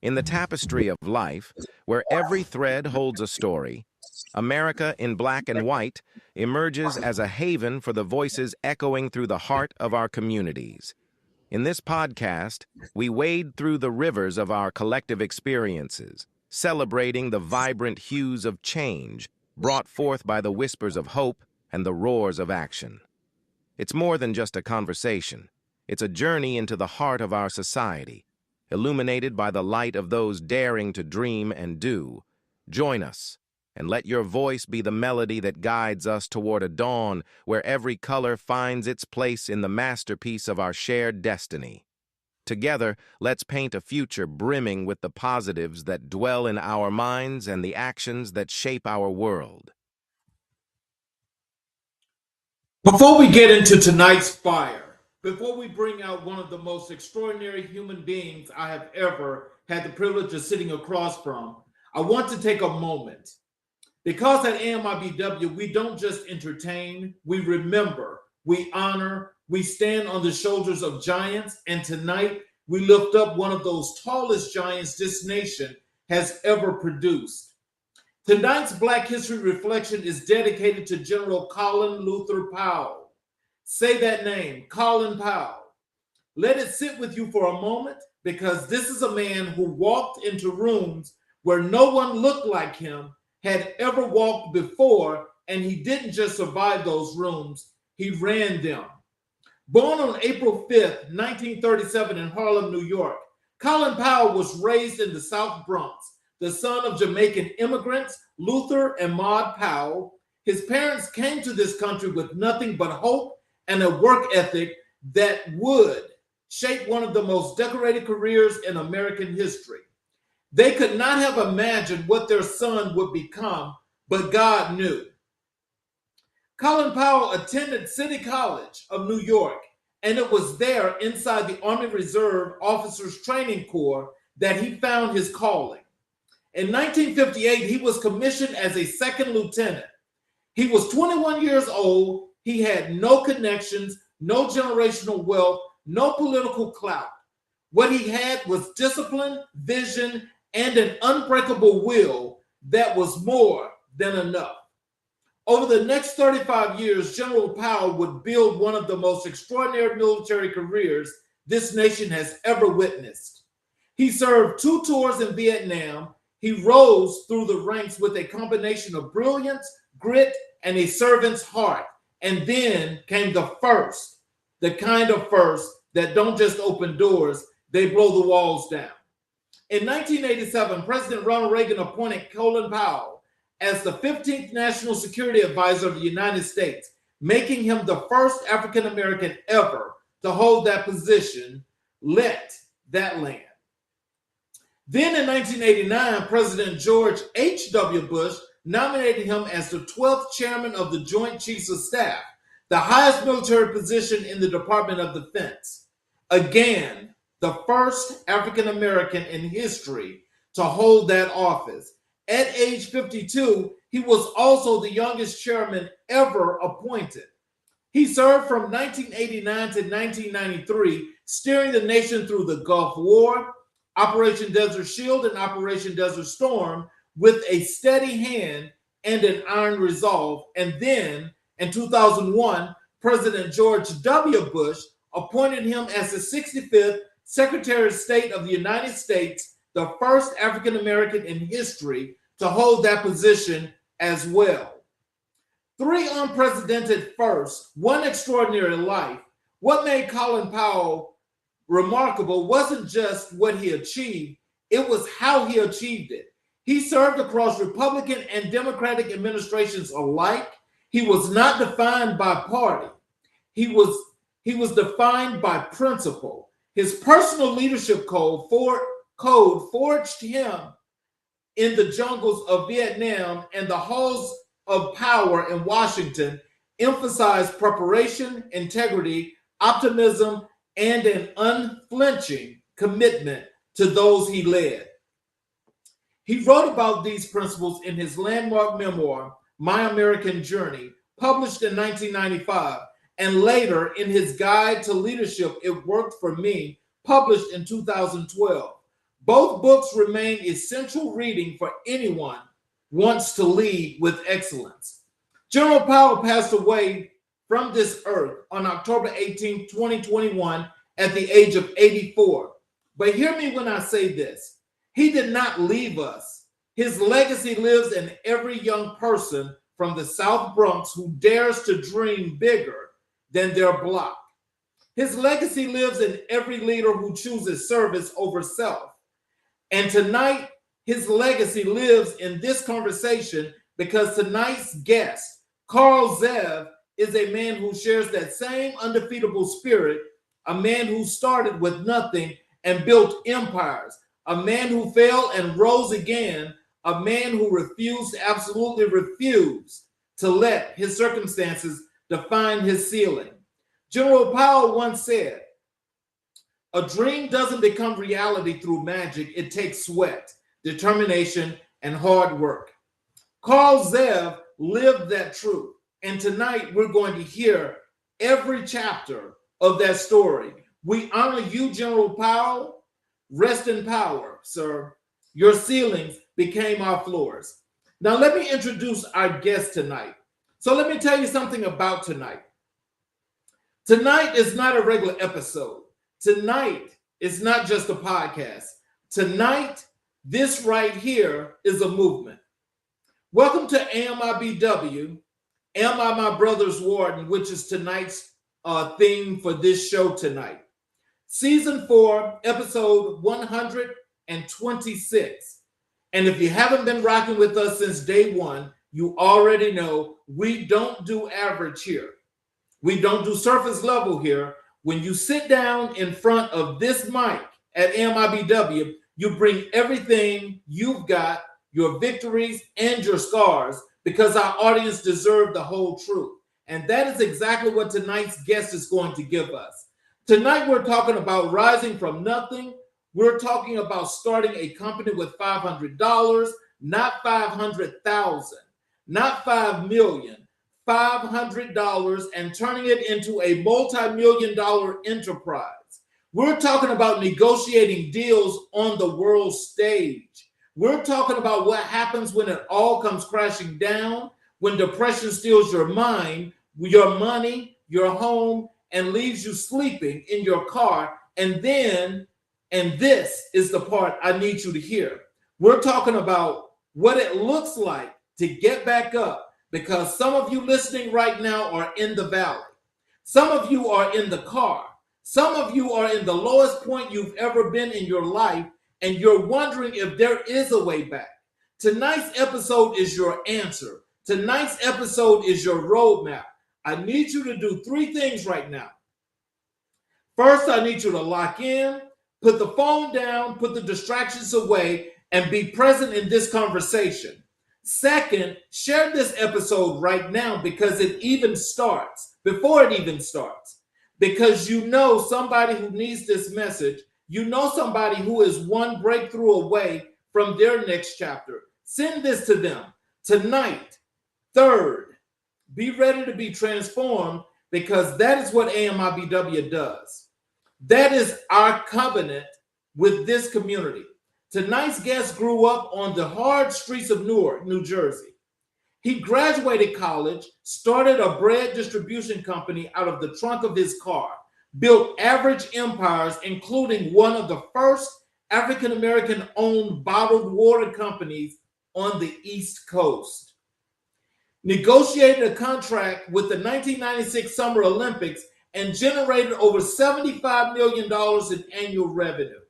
In the tapestry of life, where every thread holds a story, America in black and white emerges as a haven for the voices echoing through the heart of our communities. In this podcast, we wade through the rivers of our collective experiences, celebrating the vibrant hues of change brought forth by the whispers of hope and the roars of action. It's more than just a conversation. It's a journey into the heart of our society, illuminated by the light of those daring to dream and do. Join us, and let your voice be the melody that guides us toward a dawn where every color finds its place in the masterpiece of our shared destiny. Together, let's paint a future brimming with the positives that dwell in our minds and the actions that shape our world. Before we get into tonight's fire, before we bring out one of the most extraordinary human beings I have ever had the privilege of sitting across from, I want to take a moment. Because at AMIBW, we don't just entertain, we remember, we honor, we stand on the shoulders of giants, and tonight we lift up one of those tallest giants this nation has ever produced. Tonight's Black History Reflection is dedicated to General Colin Luther Powell. Say that name, Colin Powell. Let it sit with you for a moment, because this is a man who walked into rooms where no one looked like him had ever walked before, and he didn't just survive those rooms, he ran them. Born on April 5th, 1937 in Harlem, New York, Colin Powell was raised in the South Bronx, the son of Jamaican immigrants, Luther and Maud Powell. His parents came to this country with nothing but hope and a work ethic that would shape one of the most decorated careers in American history. They could not have imagined what their son would become, but God knew. Colin Powell attended City College of New York, and it was there inside the Army Reserve Officers Training Corps that he found his calling. In 1958, he was commissioned as a second lieutenant. He was 21 years old. He had no connections, no generational wealth, no political clout. What he had was discipline, vision, and an unbreakable will that was more than enough. Over the next 35 years, General Powell would build one of the most extraordinary military careers this nation has ever witnessed. He served 2 tours in Vietnam. He rose through the ranks with a combination of brilliance, grit, and a servant's heart. And then came the kind of first that don't just open doors, they blow the walls down. In 1987, President Ronald Reagan appointed Colin Powell as the 15th National Security Advisor of the United States, making him the first African American ever to hold that position, let that land. Then in 1989, President George H.W. Bush nominated him as the 12th chairman of the Joint Chiefs of Staff, the highest military position in the Department of Defense. Again, the first African American in history to hold that office. At age 52, he was also the youngest chairman ever appointed. He served from 1989 to 1993, steering the nation through the Gulf War, Operation Desert Shield, and Operation Desert Storm with a steady hand and an iron resolve. And then in 2001, President George W. Bush appointed him as the 65th Secretary of State of the United States, the first African American in history to hold that position as well. 3 unprecedented firsts, 1 extraordinary life. What made Colin Powell remarkable wasn't just what he achieved, it was how he achieved it. He served across Republican and Democratic administrations alike. He was not defined by party. He was defined by principle. His personal leadership code forged him in the jungles of Vietnam, and the halls of power in Washington emphasized preparation, integrity, optimism, and an unflinching commitment to those he led. He wrote about these principles in his landmark memoir, My American Journey, published in 1995, and later in his Guide to Leadership, It Worked for Me, published in 2012. Both books remain essential reading for anyone who wants to lead with excellence. General Powell passed away from this earth on October 18, 2021, at the age of 84. But hear me when I say this. He did not leave us. His legacy lives in every young person from the South Bronx who dares to dream bigger than their block. His legacy lives in every leader who chooses service over self. And tonight, his legacy lives in this conversation because tonight's guest, Carl Zev, is a man who shares that same undefeatable spirit, a man who started with nothing and built empires, a man who fell and rose again, a man who absolutely refused to let his circumstances define his ceiling. General Powell once said, "A dream doesn't become reality through magic. It takes sweat, determination, and hard work." Carl Zev lived that truth. And tonight we're going to hear every chapter of that story. We honor you, General Powell. Rest in power, sir. Your ceilings became our floors. Now let me introduce our guest tonight. So let me tell you something about tonight. Tonight is not a regular episode. Tonight is not just a podcast. Tonight, this right here is a movement. Welcome to AMIBW, Am I My Brother's Warden, which is tonight's theme for this show tonight. Season 4, episode 126. And if you haven't been rocking with us since day one, you already know we don't do average here. We don't do surface level here. When you sit down in front of this mic at AMIBW, you bring everything you've got, your victories and your scars, because our audience deserve the whole truth. And that is exactly what tonight's guest is going to give us. Tonight, we're talking about rising from nothing. We're talking about starting a company with $500, not $500,000, not $5 million, $500, and turning it into a multi-million-dollar enterprise. We're talking about negotiating deals on the world stage. We're talking about what happens when it all comes crashing down, when depression steals your mind, your money, your home, and leaves you sleeping in your car. And this is the part I need you to hear. We're talking about what it looks like to get back up, because some of you listening right now are in the valley. Some of you are in the car. Some of you are in the lowest point you've ever been in your life, and you're wondering if there is a way back. Tonight's episode is your answer. Tonight's episode is your roadmap. I need you to do 3 things right now. First, I need you to lock in, put the phone down, put the distractions away, and be present in this conversation. Second, share this episode right now before it even starts, because you know somebody who needs this message. You know somebody who is one breakthrough away from their next chapter. Send this to them tonight. Third, be ready to be transformed, because that is what AMIBW does. That is our covenant with this community. Tonight's guest grew up on the hard streets of Newark, New Jersey. He graduated college, started a bread distribution company out of the trunk of his car, built average empires, including one of the first African-American owned bottled water companies on the East Coast. Negotiated a contract with the 1996 Summer Olympics and generated over $75 million in annual revenue.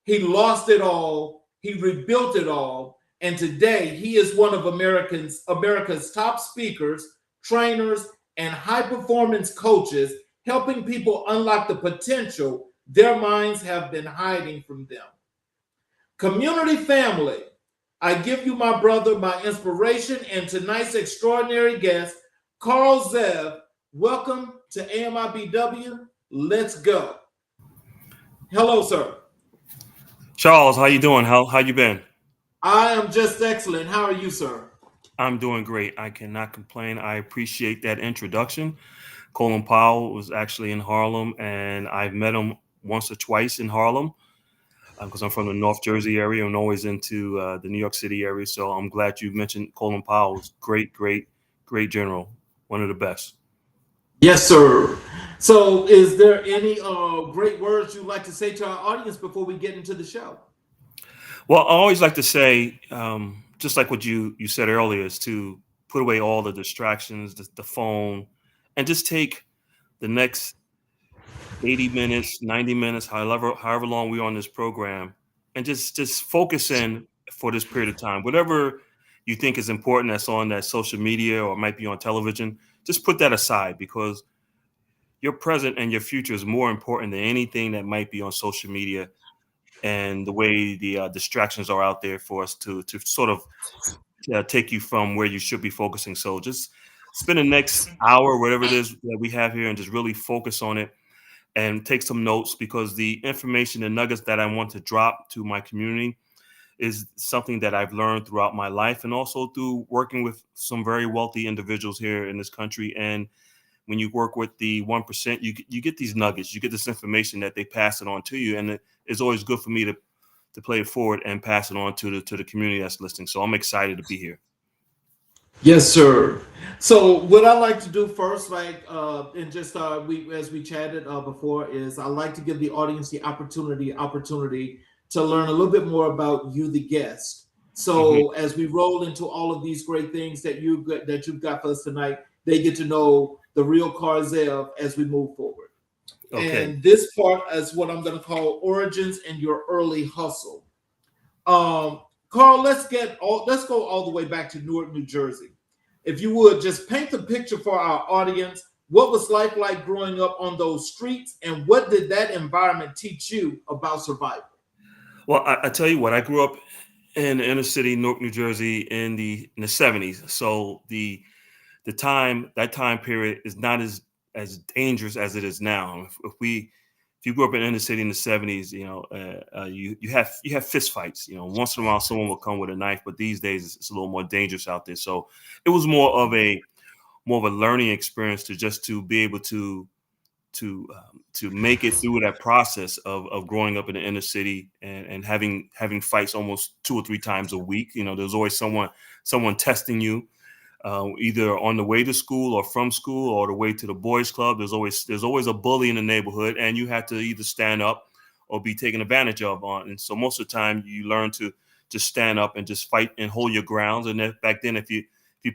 He lost it all, he rebuilt it all, and today he is one of America's top speakers, trainers, and high-performance coaches, helping people unlock the potential their minds have been hiding from them. Community family, I give you my brother, my inspiration, and tonight's extraordinary guest, Carl Zev. Welcome to AMIBW. Let's go. Hello, sir. Charles, how you doing? How you been? I am just excellent. How are you, sir? I'm doing great. I cannot complain. I appreciate that introduction. Colin Powell was actually in Harlem, and I've met him once or twice in Harlem. because I'm from the North Jersey area and always into the New York City area. So I'm glad you mentioned Colin Powell. Great, great, great general. One of the best. Yes, sir. So, is there any great words you'd like to say to our audience before we get into the show? Well, I always like to say, just like what you said earlier, is to put away all the distractions, the phone, and just take the next 80 minutes, 90 minutes, however long we're on this program, and just focus in for this period of time. Whatever you think is important that's on that social media or might be on television, just put that aside because your present and your future is more important than anything that might be on social media and the way the distractions are out there for us to sort of take you from where you should be focusing. So just spend the next hour, whatever it is that we have here, and just really focus on it and take some notes because the information and nuggets that I want to drop to my community is something that I've learned throughout my life and also through working with some very wealthy individuals here in this country. And when you work with the 1%, you get these nuggets, you get this information that they pass it on to you. And it's always good for me to play it forward and pass it on to the community that's listening. So I'm excited to be here. Yes, sir. So, what I like to do first, and just we as we chatted before, is I like to give the audience the opportunity to learn a little bit more about you, the guest. Hmm. So, as we roll into all of these great things that you've got for us tonight, they get to know the real Carzel as we move forward. Okay. And this part is what I'm going to call origins and your early hustle. Um, Carl, let's go all the way back to Newark, New Jersey. If you would just paint the picture for our audience, what was life like growing up on those streets, and what did that environment teach you about survival? Well, I tell you what, I grew up in the inner city, Newark, New Jersey, in the 70s. So the time that time period is not as dangerous as it is now. If you grew up in the inner city in the 70s, you have fist fights. Once in a while someone will come with a knife, but these days it's a little more dangerous out there. So it was more of a learning experience to be able to make it through that process of growing up in the inner city and having fights almost 2 or 3 times a week. There's always someone testing you, either on the way to school or from school or the way to the boys club. There's always a bully in the neighborhood, and you have to either stand up or be taken advantage of on. And so most of the time you learn to just stand up and just fight and hold your grounds. And then back then, if you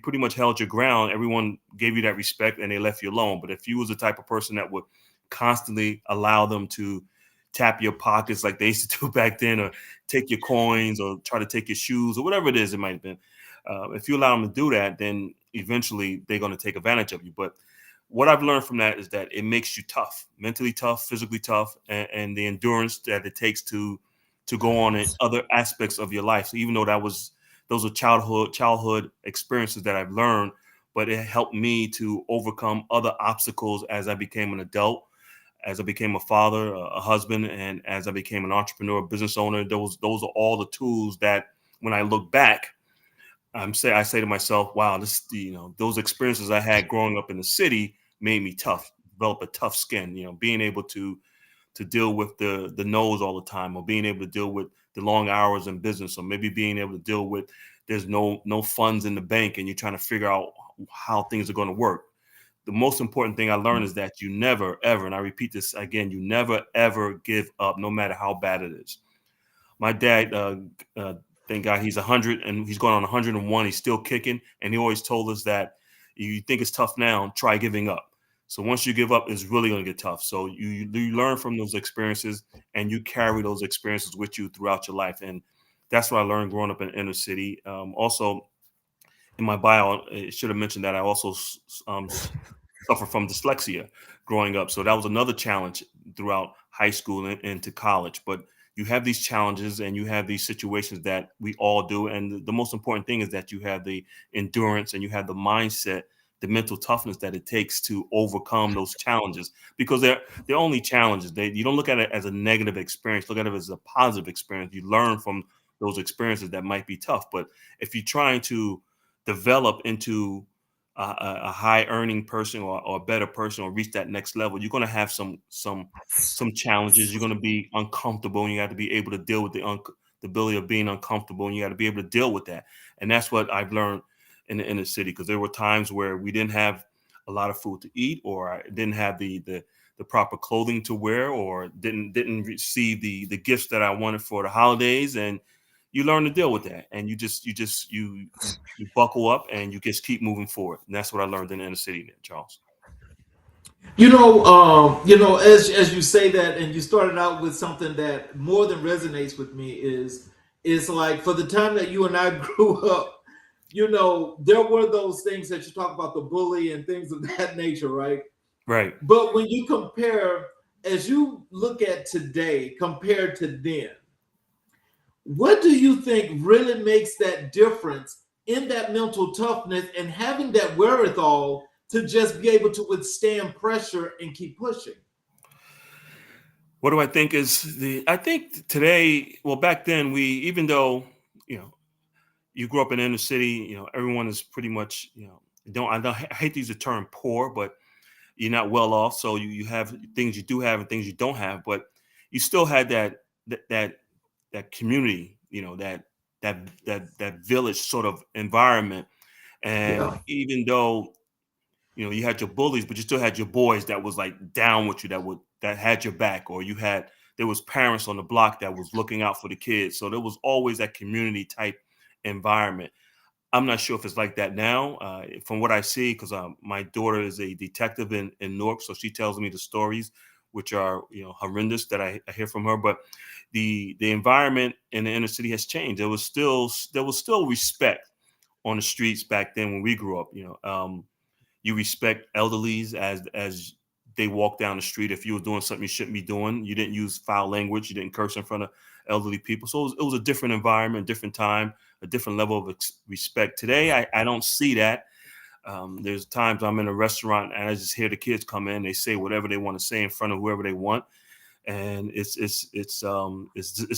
pretty much held your ground, everyone gave you that respect and they left you alone. But if you was the type of person that would constantly allow them to tap your pockets like they used to do back then, or take your coins, or try to take your shoes, or whatever it is it might have been, if you allow them to do that, then eventually they're going to take advantage of you. But what I've learned from that is that it makes you tough, mentally tough, physically tough, and the endurance that it takes to go on in other aspects of your life. So even though those are childhood experiences that I've learned, but it helped me to overcome other obstacles as I became an adult, as I became a father, a husband, and as I became an entrepreneur, business owner. Those are all the tools that when I look back, I say to myself, wow, those experiences I had growing up in the city made me tough, develop a tough skin, being able to deal with the no's all the time, or being able to deal with the long hours in business, or maybe being able to deal with there's no funds in the bank and you're trying to figure out how things are going to work. The most important thing I learned is that you never ever, and I repeat this again, you never ever give up, no matter how bad it is. My dad, thank God, he's 100 and he's going on 101. He's still kicking, and he always told us that you think it's tough now, try giving up. So once you give up, it's really going to get tough. So you learn from those experiences, and you carry those experiences with you throughout your life. And that's what I learned growing up in the inner city. Also, in my bio, it should have mentioned that I also suffer from dyslexia growing up. So that was another challenge throughout high school and into college. But you have these challenges and you have these situations that we all do. And the most important thing is that you have the endurance and you have the mindset, the mental toughness that it takes to overcome those challenges, because they're only challenges. You don't look at it as a negative experience. Look at it as a positive experience. You learn from those experiences that might be tough. But if you're trying to develop into a high earning person or a better person or reach that next level, you're going to have some challenges. You're going to be uncomfortable, and you have to be able to deal with the ability of being uncomfortable, and you got to be able to deal with that. And that's what I've learned in the inner city, because there were times where we didn't have a lot of food to eat, or I didn't have the proper clothing to wear, or didn't receive the gifts that I wanted for the holidays. And you learn to deal with that, and you buckle up, and you just keep moving forward. And that's what I learned in the inner city, Charles. As you say that, and you started out with something that more than resonates with me is like, for the time that you and I grew up, there were those things that you talk about, the bully and things of that nature, right? Right. But when you compare, as you look at today compared to then, what do you think really makes that difference in that mental toughness and having that wherewithal to just be able to withstand pressure and keep pushing? What do I think is I think today, well, back then, even though, you know, you grew up in the inner city, everyone is pretty much, I hate to use the term poor, but you're not well off. So you have things you do have and things you don't have, but you still had that community, that village sort of environment. And Yeah. even though, you had your bullies, but you still had your boys that was like down with you, that had your back, or there was parents on the block that was looking out for the kids. So there was always that community type environment. I'm not sure if it's like that now. From what I see, because my daughter is a detective in Newark, so she tells me the stories, which are horrendous, that I hear from her. But the environment in the inner city has changed. There was still respect on the streets back then when we grew up. You respect elderlies as they walk down the street. If you were doing something you shouldn't be doing, you didn't use foul language. You didn't curse in front of elderly people. So it was a different environment, different time, a different level of respect. Today, I don't see that. There's times I'm in a restaurant and I just hear the kids come in. They say whatever they want to say in front of whoever they want, and it's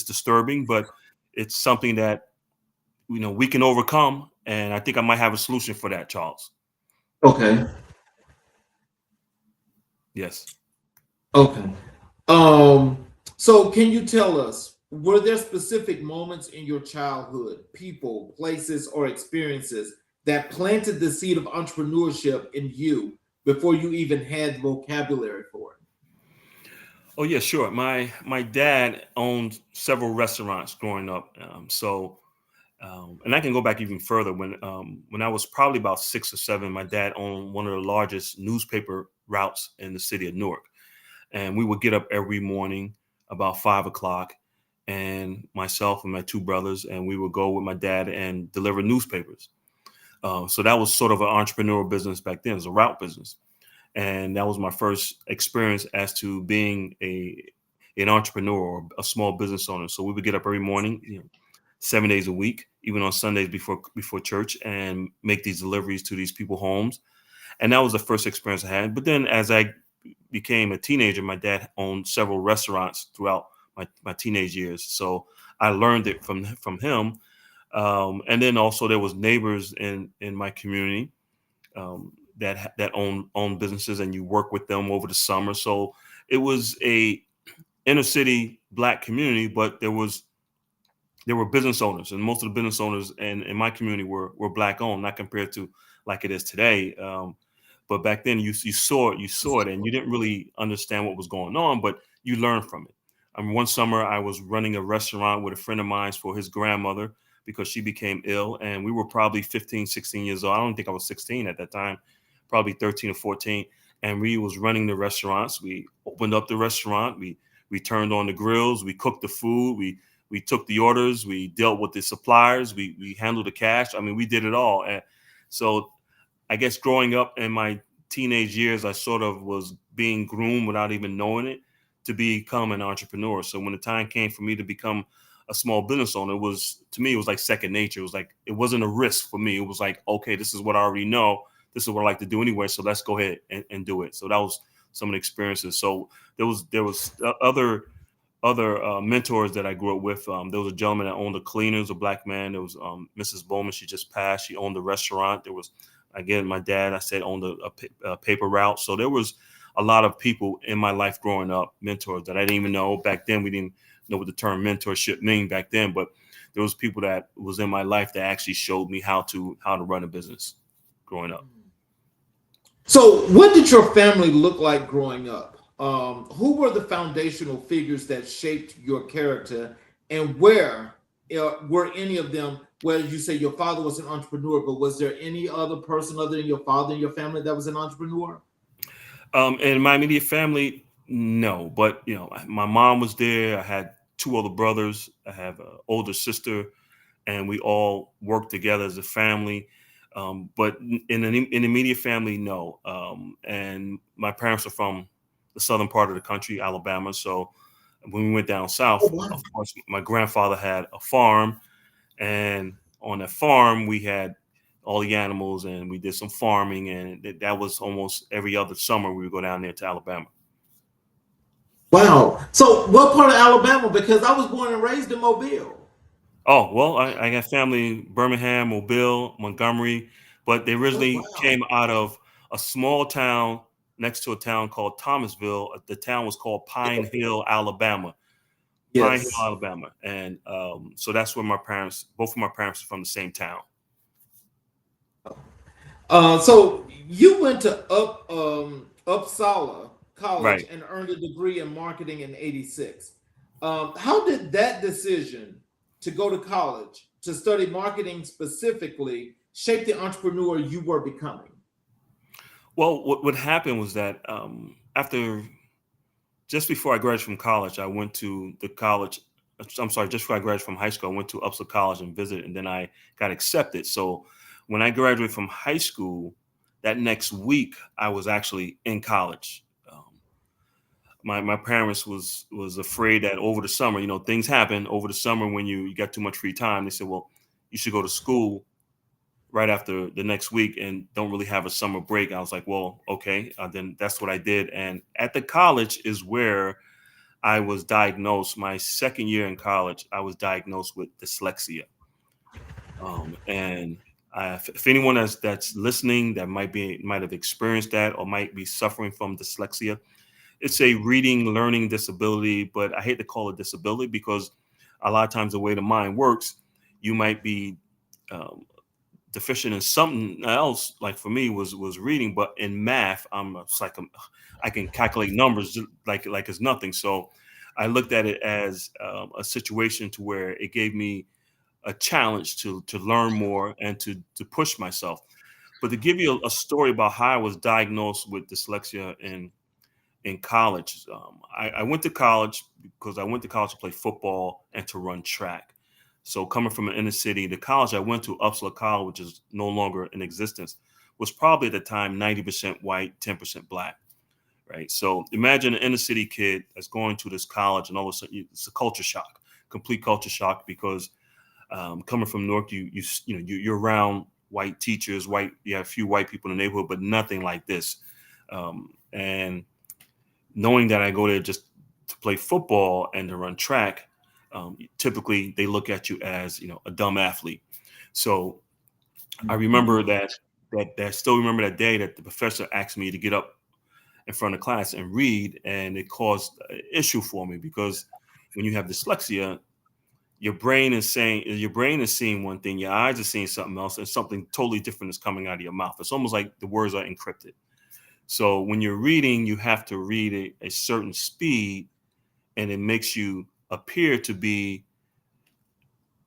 disturbing, but it's something that we can overcome. And I think I might have a solution for that, Charles. Okay. Yes. Okay. So can you tell us, were there specific moments in your childhood, people, places, or experiences that planted the seed of entrepreneurship in you before you even had vocabulary for it? Oh yeah, sure. My dad owned several restaurants growing up, and I can go back even further. When I was probably about 6 or 7, my dad owned one of the largest newspaper routes in the city of Newark, and we would get up every morning about 5 o'clock, and myself and my two brothers, and we would go with my dad and deliver newspapers. So that was sort of an entrepreneurial business back then. It was a route business, and that was my first experience as to being an entrepreneur or a small business owner. So we would get up every morning, 7 days a week, even on Sundays before church, and make these deliveries to these people's homes. And that was the first experience I had. But then as I became a teenager, my dad owned several restaurants throughout my teenage years. So I learned it from him. And then also there was neighbors in my community that own businesses, and you work with them over the summer. So it was a inner city Black community, but there were business owners, and most of the business owners in my community were Black owned, not compared to like it is today. But back then, you saw it, and you didn't really understand what was going on, but you learned from it. One summer, I was running a restaurant with a friend of mine for his grandmother because she became ill, and we were probably 15, 16 years old. I don't think I was 16 at that time, probably 13 or 14. And we was running the restaurants. We opened up the restaurant. We turned on the grills. We cooked the food. We took the orders. We dealt with the suppliers. We handled the cash. I mean, we did it all. And so I guess growing up in my teenage years, I sort of was being groomed without even knowing it to become an entrepreneur. So when the time came for me to become a small business owner, to me, it was like second nature. It was like, it wasn't a risk for me. It was like, okay, this is what I already know. This is what I like to do anyway. So let's go ahead and do it. So that was some of the experiences. So there was other mentors that I grew up with. There was a gentleman that owned the cleaners, a Black man. There was Mrs. Bowman. She just passed. She owned the restaurant. There was Again, my dad, I said, owned a paper route. So there was a lot of people in my life growing up, mentors that I didn't even know back then. We didn't know what the term mentorship mean back then, but there was people that was in my life that actually showed me how to run a business growing up. So, what did your family look like growing up? Who were the foundational figures that shaped your character, and where were any of them? Well, you say your father was an entrepreneur, but was there any other person other than your father in your family that was an entrepreneur? In my immediate family, no, but my mom was there. I had two older brothers. I have an older sister, and we all worked together as a family. But in an immediate family, no. And my parents are from the southern part of the country, Alabama. So when we went down Oh, south, wow. of course, my grandfather had a farm, and on that farm we had all the animals, and we did some farming, and that was almost every other summer we would go down there to Alabama. Wow. So, what part of Alabama? Because I was born and raised in Mobile. Oh, well, I got family in Birmingham, Mobile, Montgomery, but they Oh, originally wow. came out of a small town next to a town called Thomasville. The town was called Pine Hill, Alabama. Pine Hill, Yes. Alabama. And so that's where both of my parents are from the same town. So you went to Uppsala College Right. and earned a degree in marketing in '86. How did that decision to go to college to study marketing specifically shape the entrepreneur you were becoming? Well, what happened was that after just before I graduated from college, I went to the college. I'm sorry, just before I graduated from high school, I went to Uppsala College and visited, and then I got accepted. So when I graduated from high school, that next week I was actually in college. My parents was afraid that over the summer, things happen over the summer when you got too much free time. They said, well, you should go to school right after the next week and don't really have a summer break. I was like, well, okay. Then that's what I did. And at the college is where I was diagnosed. My second year in college, I was diagnosed with dyslexia. And if anyone that's listening that might have experienced that or might be suffering from dyslexia, it's a reading learning disability. But I hate to call it disability because a lot of times the way the mind works, you might be um, deficient in something else. Like for me was reading, but in math, I can calculate numbers like it's nothing. So I looked at it as a situation to where it gave me a challenge to learn more and to push myself. But to give you a story about how I was diagnosed with dyslexia in college, I went to college because I went to college to play football and to run track. So coming from an inner city, the college I went to, Uppsala College, which is no longer in existence, was probably at the time 90% white, 10% black. Right. So imagine an inner city kid that's going to this college, and all of a sudden it's a culture shock, complete culture shock, because coming from Newark, you're around white teachers, you have a few white people in the neighborhood, but nothing like this. And knowing that I go there just to play football and to run track, typically they look at you as a dumb athlete. So I remember that still remember that day that the professor asked me to get up in front of class and read, and it caused an issue for me because when you have dyslexia, your brain is seeing one thing, your eyes are seeing something else, and something totally different is coming out of your mouth. It's almost like the words are encrypted. So when you're reading, you have to read at a certain speed, and it makes you appear to be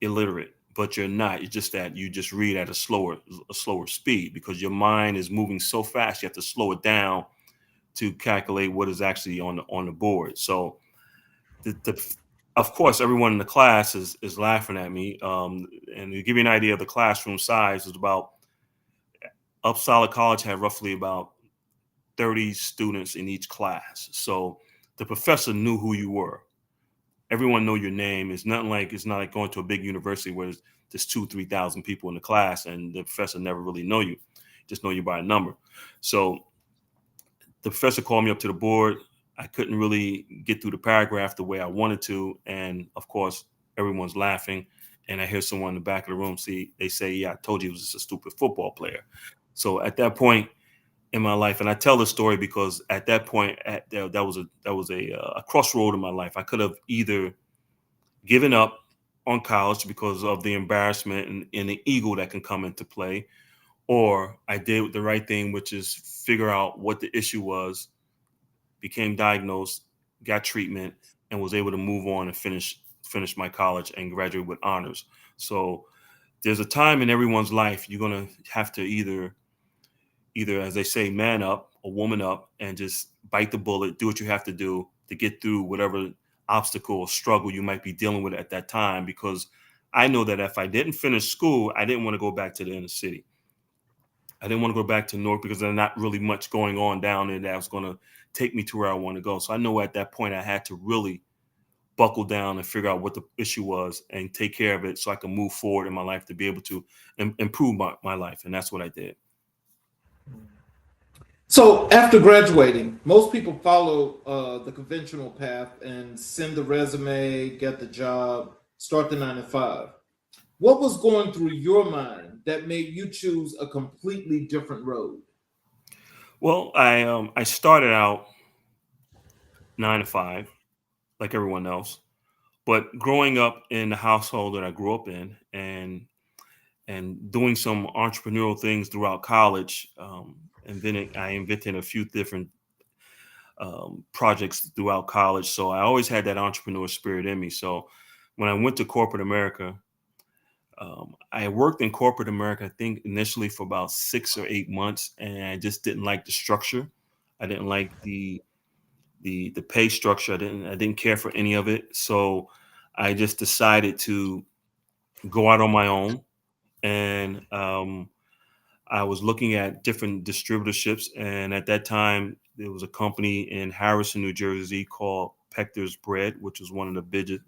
illiterate, but you're not. It's just that you just read at a slower speed because your mind is moving so fast. You have to slow it down to calculate what is actually on the board. So of course, everyone in the class is laughing at me. And to give you an idea of the classroom size, is about Uppsala College had roughly about 30 students in each class. So the professor knew who you were. Everyone know your name. It's not like going to a big university where there's 2,000-3,000 people in the class and the professor never really know you, just know you by a number. So the professor called me up to the board. I couldn't really get through the paragraph the way I wanted to. And of course, everyone's laughing. And I hear someone in the back of the room they say, yeah, I told you he was just a stupid football player. So at that point in my life, and I tell the story because at that point, that was a crossroad in my life. I could have either given up on college because of the embarrassment and the ego that can come into play, or I did the right thing, which is figure out what the issue was, became diagnosed, got treatment, and was able to move on and finish my college and graduate with honors. So there's a time in everyone's life you're gonna have to either, as they say, man up or woman up and just bite the bullet, do what you have to do to get through whatever obstacle or struggle you might be dealing with at that time. Because I know that if I didn't finish school, I didn't want to go back to the inner city. I didn't want to go back to Newark because there's not really much going on down there that was going to take me to where I want to go. So I know at that point I had to really buckle down and figure out what the issue was and take care of it so I can move forward in my life to be able to improve my life. And that's what I did. So after graduating, most people follow the conventional path and send the resume, get the job, start the 9 to 5. What was going through your mind that made you choose a completely different road? Well, I started out 9 to 5 like everyone else, but growing up in the household that I grew up in and doing some entrepreneurial things throughout college, and then I invented a few different projects throughout college. So I always had that entrepreneur spirit in me. So when I went to corporate America, I worked in corporate America, I think initially for about 6 or 8 months, and I just didn't like the structure. I didn't like the pay structure. I didn't care for any of it. So I just decided to go out on my own, and I was looking at different distributorships. And at that time, there was a company in Harrison, New Jersey called Pector's Bread, which was one of the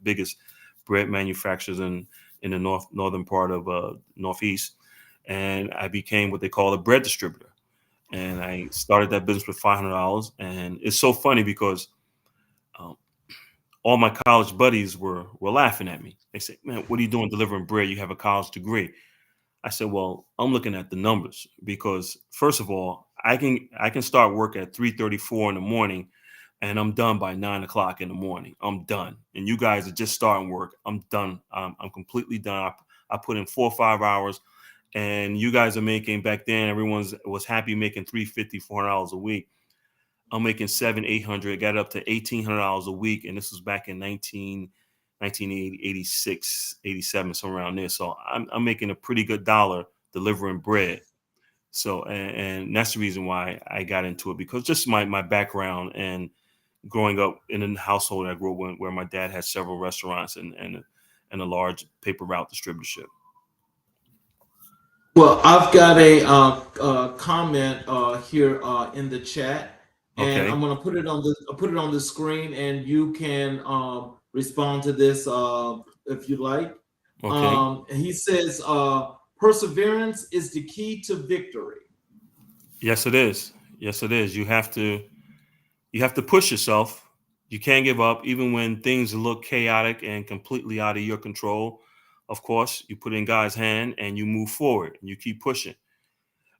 biggest bread manufacturers in the northern part of Northeast. And I became what they call a bread distributor. And I started that business with $500. And it's so funny because um, all my college buddies were laughing at me. They said, "Man, what are you doing delivering bread? You have a college degree." I said, "Well, I'm looking at the numbers because first of all, I can start work at 3:34 in the morning, and I'm done by 9 o'clock in the morning. I'm done. And you guys are just starting work. I'm done. I'm completely done. I put in 4 or 5 hours, and you guys are making back then. Everyone's was happy making $350, $400 a week. I'm making 700, 800, got up to $1,800 a week, and this was back in 1980, 86, 87, somewhere around there. So I'm making a pretty good dollar delivering bread. So, and that's the reason why I got into it, because just my background and growing up in a household I grew up in where my dad had several restaurants and a large paper route distributorship. Well, I've got a comment here in the chat, and Okay. I'm going to put it on the screen, and you can respond to this if you like. Okay. He says, "Perseverance is the key to victory." Yes, it is. Yes, it is. You have to push yourself. You can't give up, even when things look chaotic and completely out of your control. Of course, you put in God's hand and you move forward and you keep pushing.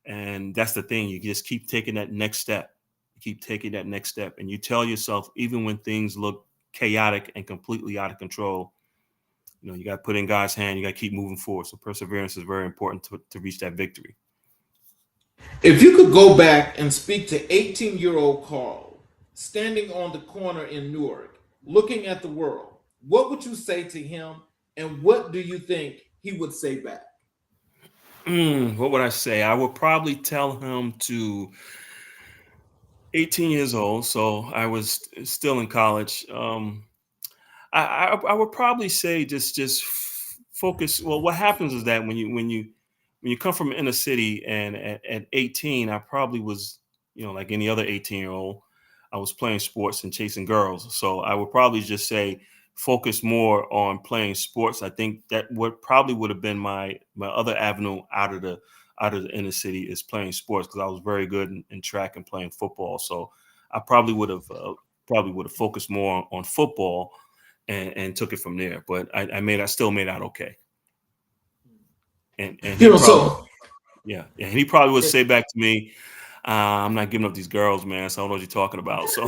And that's the thing. You just keep taking that next step. You keep taking that next step. And you tell yourself, even when things look chaotic and completely out of control, you got to put in God's hand. You got to keep moving forward. So perseverance is very important to reach that victory. If you could go back and speak to 18-year-old Carl, standing on the corner in Newark, looking at the world, what would you say to him, and what do you think he would say back? What would I say? I would probably tell him to 18 years old. So I was still in college. I would probably say just focus. Well, what happens is that when you come from inner city and at 18, I probably was, like any other 18-year-old, I was playing sports and chasing girls. So I would probably just say focus more on playing sports. I think that what probably would have been my other avenue out of the inner city is playing sports, because I was very good in track and playing football. So I probably would have focused more on football and took it from there. But I still made out okay. And he You know, probably so Yeah, yeah. And he probably would say back to me, I'm not giving up these girls, man. So I don't know what you're talking about. So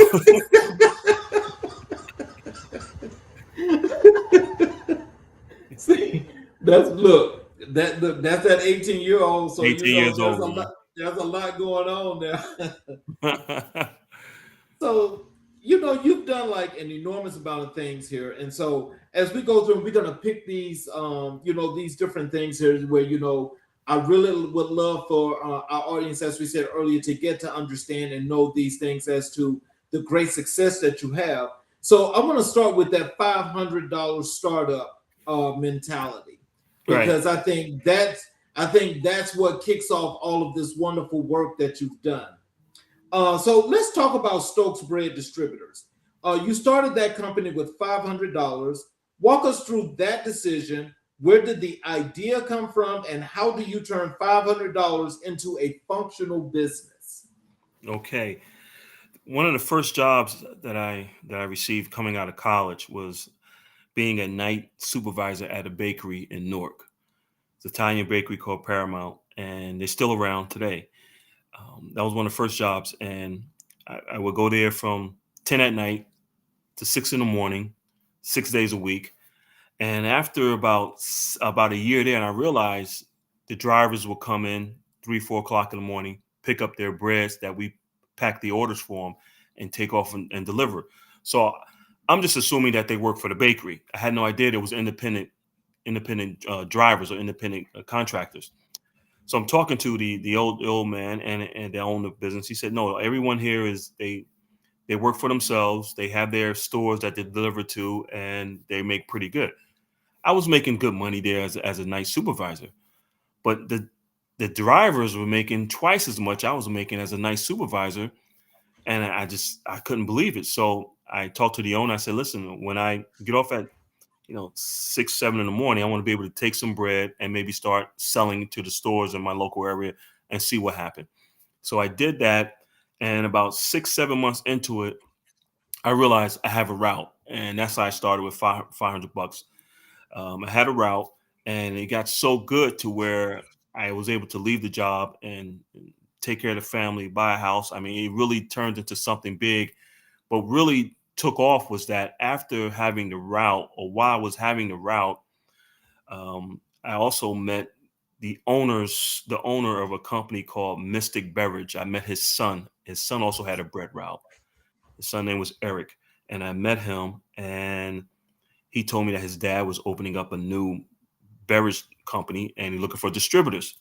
See, that's that 18-year-old. So 18 years old, there's a lot going on there. man. So, you've done like an enormous amount of things here. And so as we go through, we're gonna pick these these different things here where, I really would love for our audience, as we said earlier, to get to understand and know these things as to the great success that you have. So I'm gonna start with that $500 startup mentality, Right. because I think that's what kicks off all of this wonderful work that you've done. So let's talk about Stokes Bread Distributors. You started that company with $500. Walk us through that decision. Where did the idea come from, and how do you turn $500 into a functional business? Okay. One of the first jobs that I received coming out of college was being a night supervisor at a bakery in Newark. It's an Italian bakery called Paramount, and they're still around today. That was one of the first jobs, and I would go there from 10 at night to 6 in the morning, 6 days a week. And after about a year there, and I realized the drivers will come in 3, 4 o'clock in the morning, pick up their breads that we pack the orders for them, and take off and deliver. So I'm just assuming that they work for the bakery. I had no idea there was independent drivers or independent contractors. So I'm talking to the old man and they own the business. He said, no, everyone here is they work for themselves. They have their stores that they deliver to, and they make pretty good. I was making good money there as a night supervisor, but the drivers were making twice as much I was making as a night supervisor, and I couldn't believe it. So I talked to the owner. I said, listen, when I get off at 6, 7 in the morning, I want to be able to take some bread and maybe start selling to the stores in my local area and see what happened. So I did that, and about 6, 7 months into it, I realized I have a route, and that's how I started with 500 bucks. I had a route, and it got so good to where I was able to leave the job and take care of the family, buy a house. I mean, it really turned into something big. But really took off was that after having the route, or while I was having the route, I also met the owner of a company called Mystic Beverage. I met his son. His son also had a bread route. His son name was Eric, and I met him, and he told me that his dad was opening up a new beverage company and he's looking for distributors.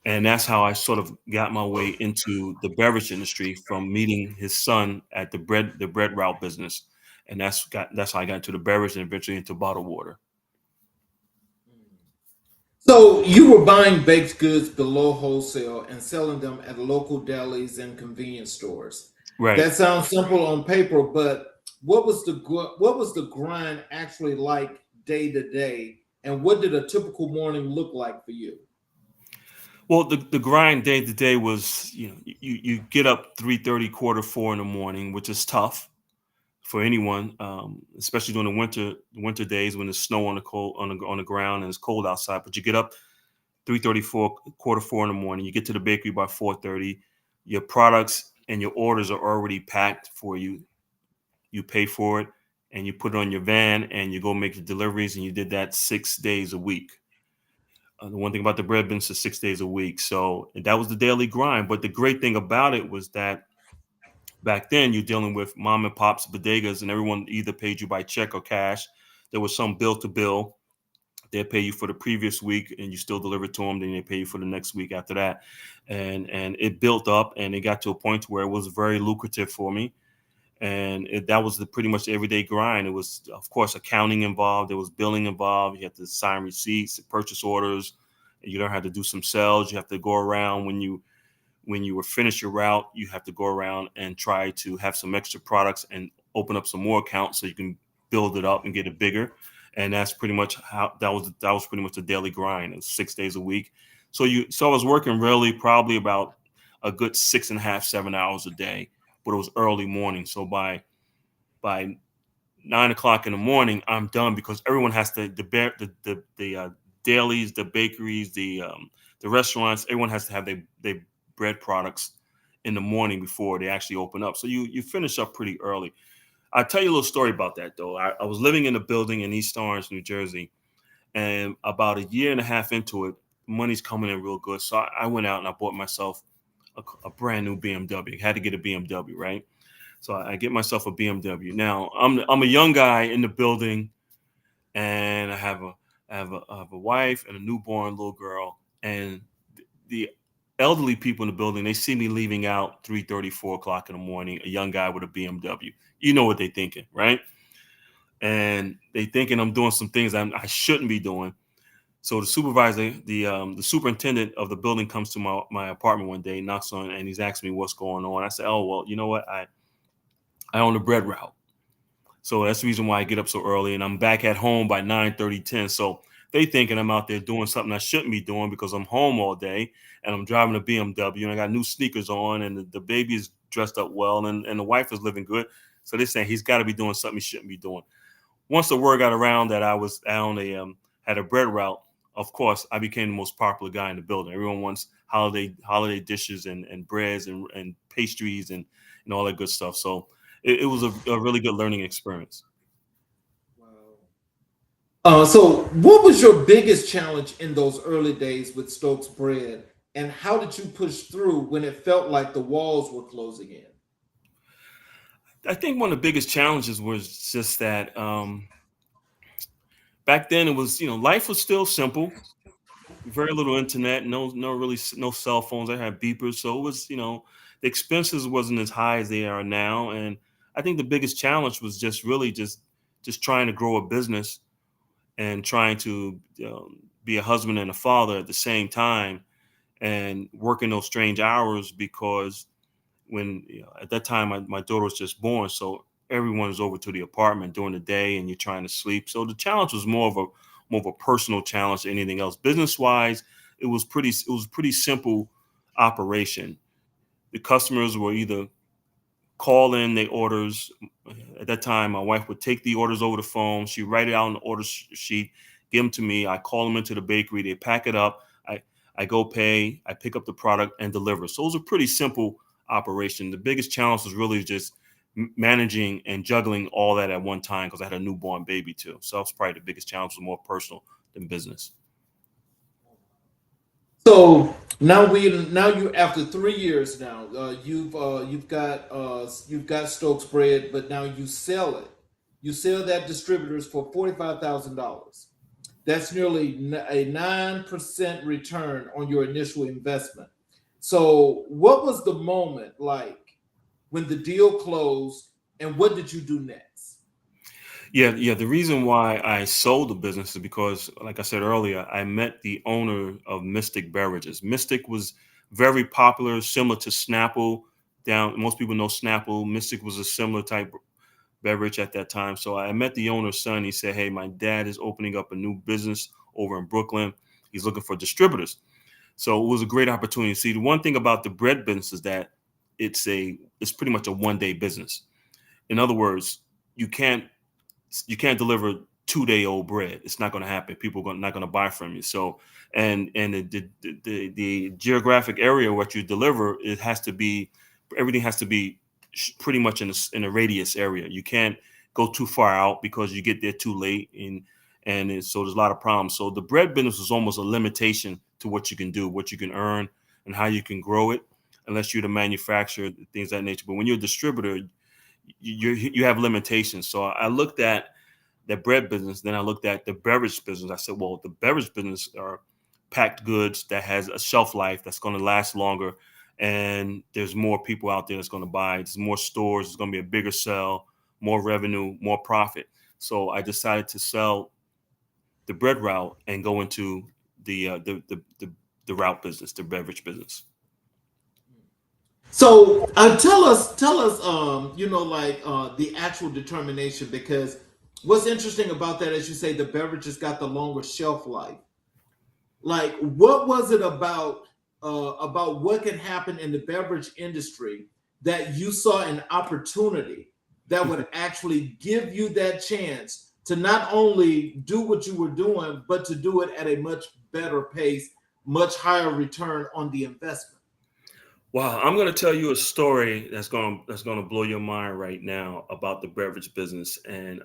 And that's how I sort of got my way into the beverage industry, from meeting his son at the bread route business. And that's how I got into the beverage and eventually into bottled water. So you were buying baked goods below wholesale and selling them at local delis and convenience stores. Right. That sounds simple on paper, but what was the grind actually like day to day, and what did a typical morning look like for you? Well, the grind day to day was, you get up 3:30, quarter 4 in the morning, which is tough for anyone, especially during the winter days when there's snow on the ground and it's cold outside. But you get up 3:34, quarter 4 in the morning. You get to the bakery by 4:30. Your products and your orders are already packed for you. You pay for it and you put it on your van and you go make the deliveries. And you did that 6 days a week. The one thing about the bread business is 6 days a week. So that was the daily grind. But the great thing about it was that back then you're dealing with mom and pops, bodegas, and everyone either paid you by check or cash. There was some bill to bill. They pay you for the previous week and you still deliver to them. Then they pay you for the next week after that. And it built up and it got to a point where it was very lucrative for me. And that was pretty much the everyday grind. It was, of course, accounting involved. There was billing involved. You had to sign receipts, purchase orders. You learn how to do some sales. You have to go around when you were finished your route. You have to go around and try to have some extra products and open up some more accounts so you can build it up and get it bigger. And that's pretty much how that was pretty much the daily grind. It was 6 days a week. So I was working really probably about a good 6.5, 7 hours a day, but it was early morning. So by 9 o'clock in the morning, I'm done because everyone has to the dailies, the bakeries, the the restaurants, everyone has to have their bread products in the morning before they actually open up. So you finish up pretty early. I'll tell you a little story about that though. I was living in a building in East Orange, New Jersey, and about a year and a half into it, money's coming in real good. So I went out and I bought myself a brand new BMW. Had to get a BMW, right? So I get myself a BMW. Now I'm a young guy in the building, and I have a wife and a newborn little girl, and the elderly people in the building, they see me leaving out 3:30, 4 o'clock in the morning, a young guy with a BMW. You know what they're thinking, right? And they thinking I'm doing some things I shouldn't be doing. So the supervisor, the superintendent of the building comes to my apartment one day, knocks on, and he's asking me what's going on. I said, oh, well, you know what? I own a bread route. So that's the reason why I get up so early, and I'm back at home by 9:30, 10. So they thinking I'm out there doing something I shouldn't be doing because I'm home all day and I'm driving a BMW and I got new sneakers on and the baby is dressed up well and the wife is living good. So they're saying he's got to be doing something he shouldn't be doing. Once the word got around that I was on had a bread route, of course, I became the most popular guy in the building. Everyone wants holiday dishes and breads and pastries and all that good stuff. So it was a really good learning experience. Wow. So what was your biggest challenge in those early days with Stokes Bread, and how did you push through when it felt like the walls were closing in? I think one of the biggest challenges was just that back then it was, life was still simple, very little internet, no cell phones. I had beepers, so it was, the expenses wasn't as high as they are now. And I think the biggest challenge was just really just trying to grow a business and trying to be a husband and a father at the same time and working those strange hours because when at that time my daughter was just born, so everyone was over to the apartment during the day and you're trying to sleep. So the challenge was more of a personal challenge than anything else. Business wise, it was pretty simple operation. The customers were either call in their orders. At that time, my wife would take the orders over the phone. She'd write it out on the order sheet, give them to me. I call them into the bakery. They pack it up. I go pay. I pick up the product and deliver. So it was a pretty simple operation. The biggest challenge was really just managing and juggling all that at one time because I had a newborn baby too. So that was probably the biggest challenge, was more personal than business. So now you after 3 years now, you've got Stokes Bread, but now you sell it. You sell that distributors for $45,000. That's nearly a 9% return on your initial investment. So what was the moment like when the deal closed, and what did you do next? Yeah. The reason why I sold the business is because, like I said earlier, I met the owner of Mystic Beverages. Mystic was very popular, similar to Snapple. Most people know Snapple. Mystic was a similar type beverage at that time. So I met the owner's son. He said, "Hey, my dad is opening up a new business over in Brooklyn. He's looking for distributors." So it was a great opportunity. See, the one thing about the bread business is that it's pretty much a one-day business. In other words, you can't deliver 2-day-old bread. It's not going to happen. People are not going to buy from you. So, and the geographic area what you deliver, everything has to be pretty much in a radius area. You can't go too far out because you get there too late, so there's a lot of problems. So the bread business is almost a limitation to what you can do, what you can earn, and how you can grow it, unless you're the manufacturer, things of that nature. But when you're a distributor, you have limitations. So I looked at the bread business, then I looked at the beverage business. I said, well, the beverage business are packed goods that has a shelf life that's going to last longer, and there's more people out there that's going to buy. There's more stores. It's going to be a bigger sell, more revenue, more profit. So I decided to sell the bread route and go into the route business, the beverage business. So tell us, the actual determination, because what's interesting about that, as you say, the beverages got the longer shelf life. Like, what was it about what could happen in the beverage industry that you saw an opportunity that would actually give you that chance to not only do what you were doing, but to do it at a much better pace much higher return on the investment? Wow, I'm going to tell you a story that's going to blow your mind right now about the beverage business. And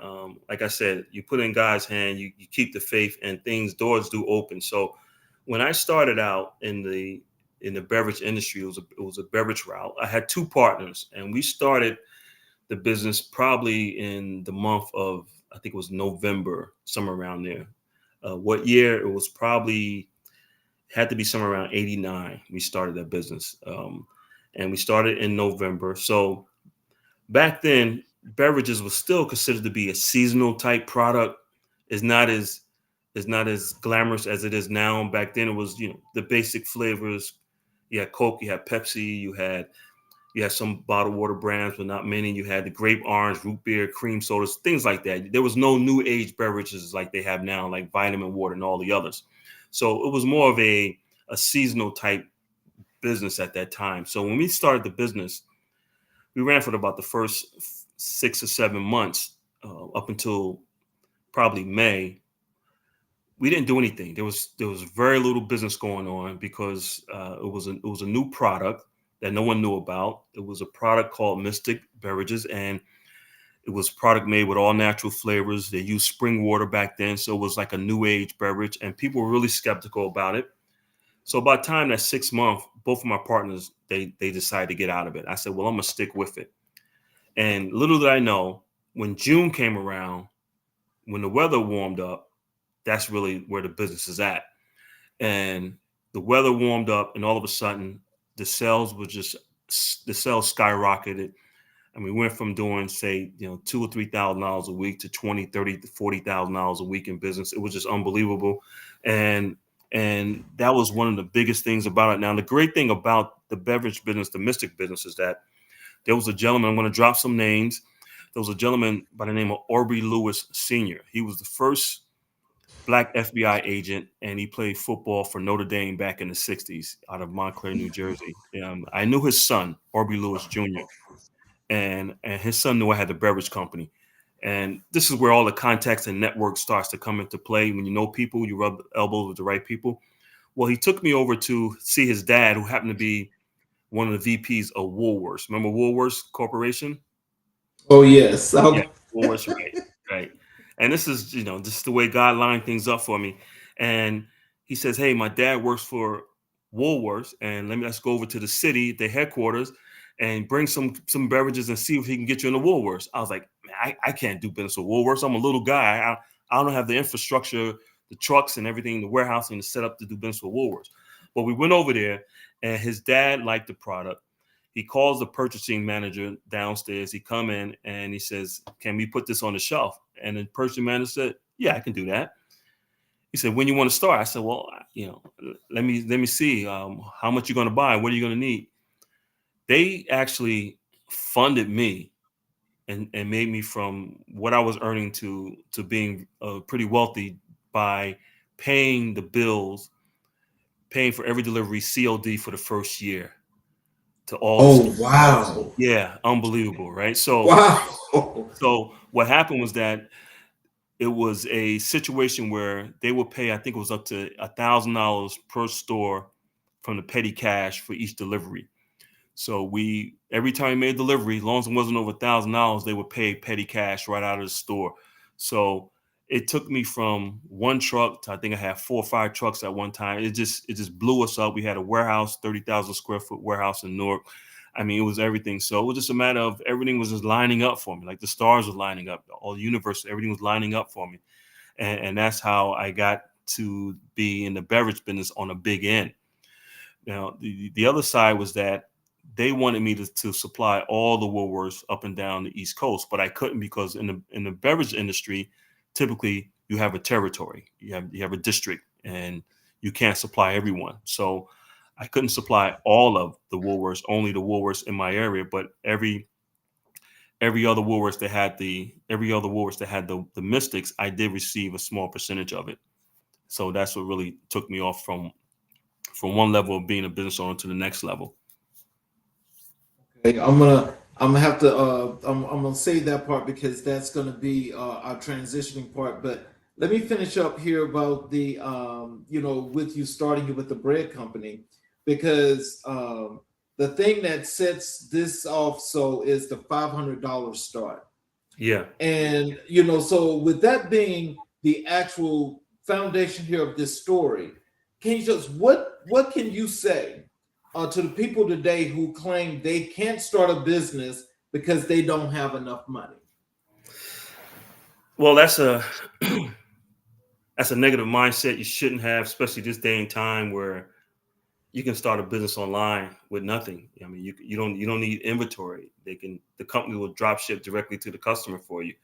like I said, you put in God's hand, you keep the faith, and doors do open. So when I started out in the beverage industry, it was a beverage route. I had two partners, and we started the business probably in the month of, I think it was November, somewhere around there. What year? It was probably had to be somewhere around 89. We started that business. And we started in November. So back then, beverages was still considered to be a seasonal type product. It's not as glamorous as it is now. Back then it was, the basic flavors. You had Coke, you had Pepsi, you had some bottled water brands, but not many. You had the grape orange, root beer, cream sodas, things like that. There was no new age beverages like they have now, like vitamin water and all the others. So it was more of a seasonal type business at that time. So when we started the business, we ran for about the first 6 or 7 months, up until probably May. We didn't do anything. There was very little business going on because it was a new product that no one knew about. It was a product called Mystic Beverages, and it was a product made with all natural flavors. They used spring water back then, so it was like a new age beverage, and people were really skeptical about it. So by the time that 6 month, both of my partners, they decided to get out of it. I said, well, I'm gonna stick with it. And little did I know, when June came around, when the weather warmed up, that's really where the business is at. And the weather warmed up, and all of a sudden, the sales skyrocketed. And we went from doing, say, $2,000 or $3,000 a week to 20, 30 to $40,000 a week in business. It was just unbelievable. And that was one of the biggest things about it. Now, the great thing about the beverage business, the Mystic business, is that there was a gentleman, I'm going to drop some names. There was a gentleman by the name of Aubrey Lewis Sr. He was the first Black FBI agent, and he played football for Notre Dame back in the 60s out of Montclair, New Jersey. I knew his son, Aubrey Lewis Jr., and his son knew I had the beverage company. And this is where all the contacts and network starts to come into play. When you know people, you rub elbows with the right people. Well, he took me over to see his dad, who happened to be one of the VPs of Woolworths. Remember Woolworths Corporation? Oh yes. Yeah, Woolworths, right, right. And this is, just the way God lined things up for me. And he says, "Hey, my dad works for Woolworths, and let's go over to the city, the headquarters, and bring some beverages and see if he can get you into Woolworths." I was like, "Man, I can't do business with Woolworths. I'm a little guy. I don't have the infrastructure, the trucks and everything, the warehousing to set up to do business with Woolworths." But we went over there, and his dad liked the product. He calls the purchasing manager downstairs. He come in and he says, "Can we put this on the shelf?" And the purchasing manager said, "Yeah, I can do that." He said, "When you want to start?" I said, "Well, let me see how much you're going to buy. What are you going to need?" They actually funded me and made me from what I was earning to being pretty wealthy by paying the bills, paying for every delivery COD for the first year to all the Oh stores. wow. Yeah, unbelievable, right? So Wow. so what happened was that it was a situation where they would pay, I think it was up to $1,000 per store from the petty cash for each delivery. So every time we made a delivery, as long as it wasn't over $1,000, they would pay petty cash right out of the store. So it took me from one truck to, I think I had 4 or 5 trucks at one time. It just blew us up. We had a warehouse, 30,000 square foot warehouse in Newark. I mean, it was everything. So it was just a matter of everything was just lining up for me. Like the stars were lining up, all the universe, everything was lining up for me. And that's how I got to be in the beverage business on a big end. Now, the other side was that they wanted me to supply all the Woolworths up and down the East Coast, but I couldn't because in the beverage industry, typically you have a territory, you have a district, and you can't supply everyone. So I couldn't supply all of the Woolworths, only the Woolworths in my area, but every other Woolworths that had the Mystics, I did receive a small percentage of it. So that's what really took me off from one level of being a business owner to the next level. Okay, I'm gonna have to I'm gonna say that part because that's gonna be our transitioning part. But let me finish up here about the with you starting with the bread company, because the thing that sets this off so is the $500 start. Yeah. And so with that being the actual foundation here of this story, can you just what can you say to the people today who claim they can't start a business because they don't have enough money? Well, that's a that's a negative mindset you shouldn't have, especially this day and time where you can start a business online with nothing. I mean, you don't need inventory. The company will drop ship directly to the customer for you.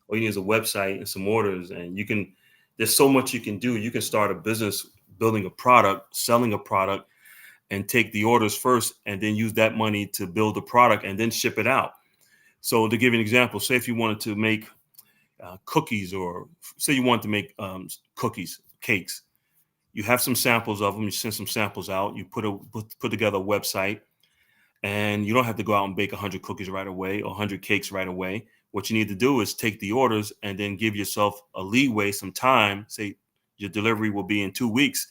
All you need is a website and some orders, and you can. There's so much you can do. You can start a business building a product, selling a product, and take the orders first, and then use that money to build the product and then ship it out. So to give you an example, say if you wanted to make cookies, or say you want to make cookies, cakes. You have some samples of them. You send some samples out. You put together a website, and you don't have to go out and bake 100 cookies right away or 100 cakes right away. What you need to do is take the orders and then give yourself a leeway, some time. Say your delivery will be in 2 weeks.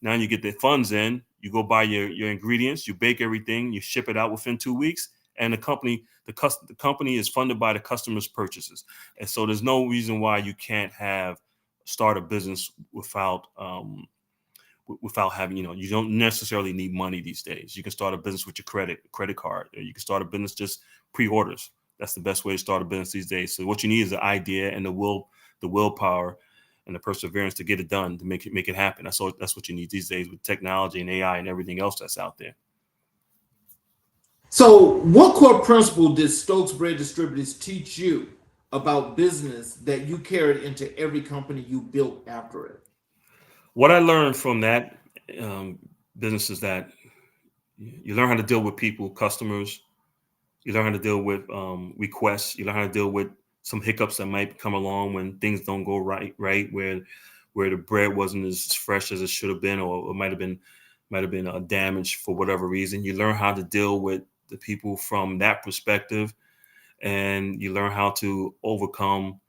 Now you get the funds in. You go buy your ingredients. You bake everything. You ship it out within 2 weeks, and the company is funded by the customer's purchases. And so there's no reason why you can't start a business without having, you don't necessarily need money these days. You can start a business with your credit card, or you can start a business just pre-orders. That's the best way to start a business these days. So what you need is the idea and the willpower and the perseverance to get it done, to make it happen. That's what you need these days with technology and AI and everything else that's out there. So, what core principle did Stokes Bread Distributors teach you about business that you carried into every company you built after it? What I learned from that business is that you learn how to deal with people, customers. You learn how to deal with requests. You learn how to deal with some hiccups that might come along when things don't go right, where the bread wasn't as fresh as it should have been, or it might have been damaged for whatever reason. You learn how to deal with the people from that perspective, and you learn how to overcome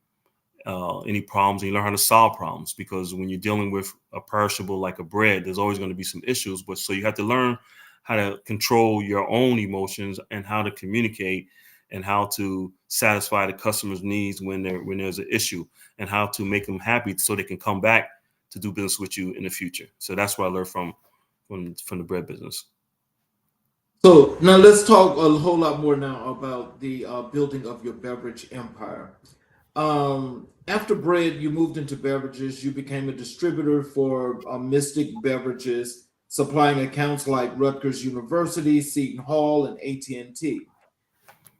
any problems, and you learn how to solve problems, because when you're dealing with a perishable like a bread, there's always going to be some issues. But so you have to learn how to control your own emotions and how to communicate and how to satisfy the customer's needs when there's an issue, and how to make them happy so they can come back to do business with you in the future. So that's what I learned from the bread business. So now let's talk a whole lot more now about the building of your beverage empire. After bread, you moved into beverages. You became a distributor for Mystic Beverages, supplying accounts like Rutgers University, Seton Hall, and AT&T.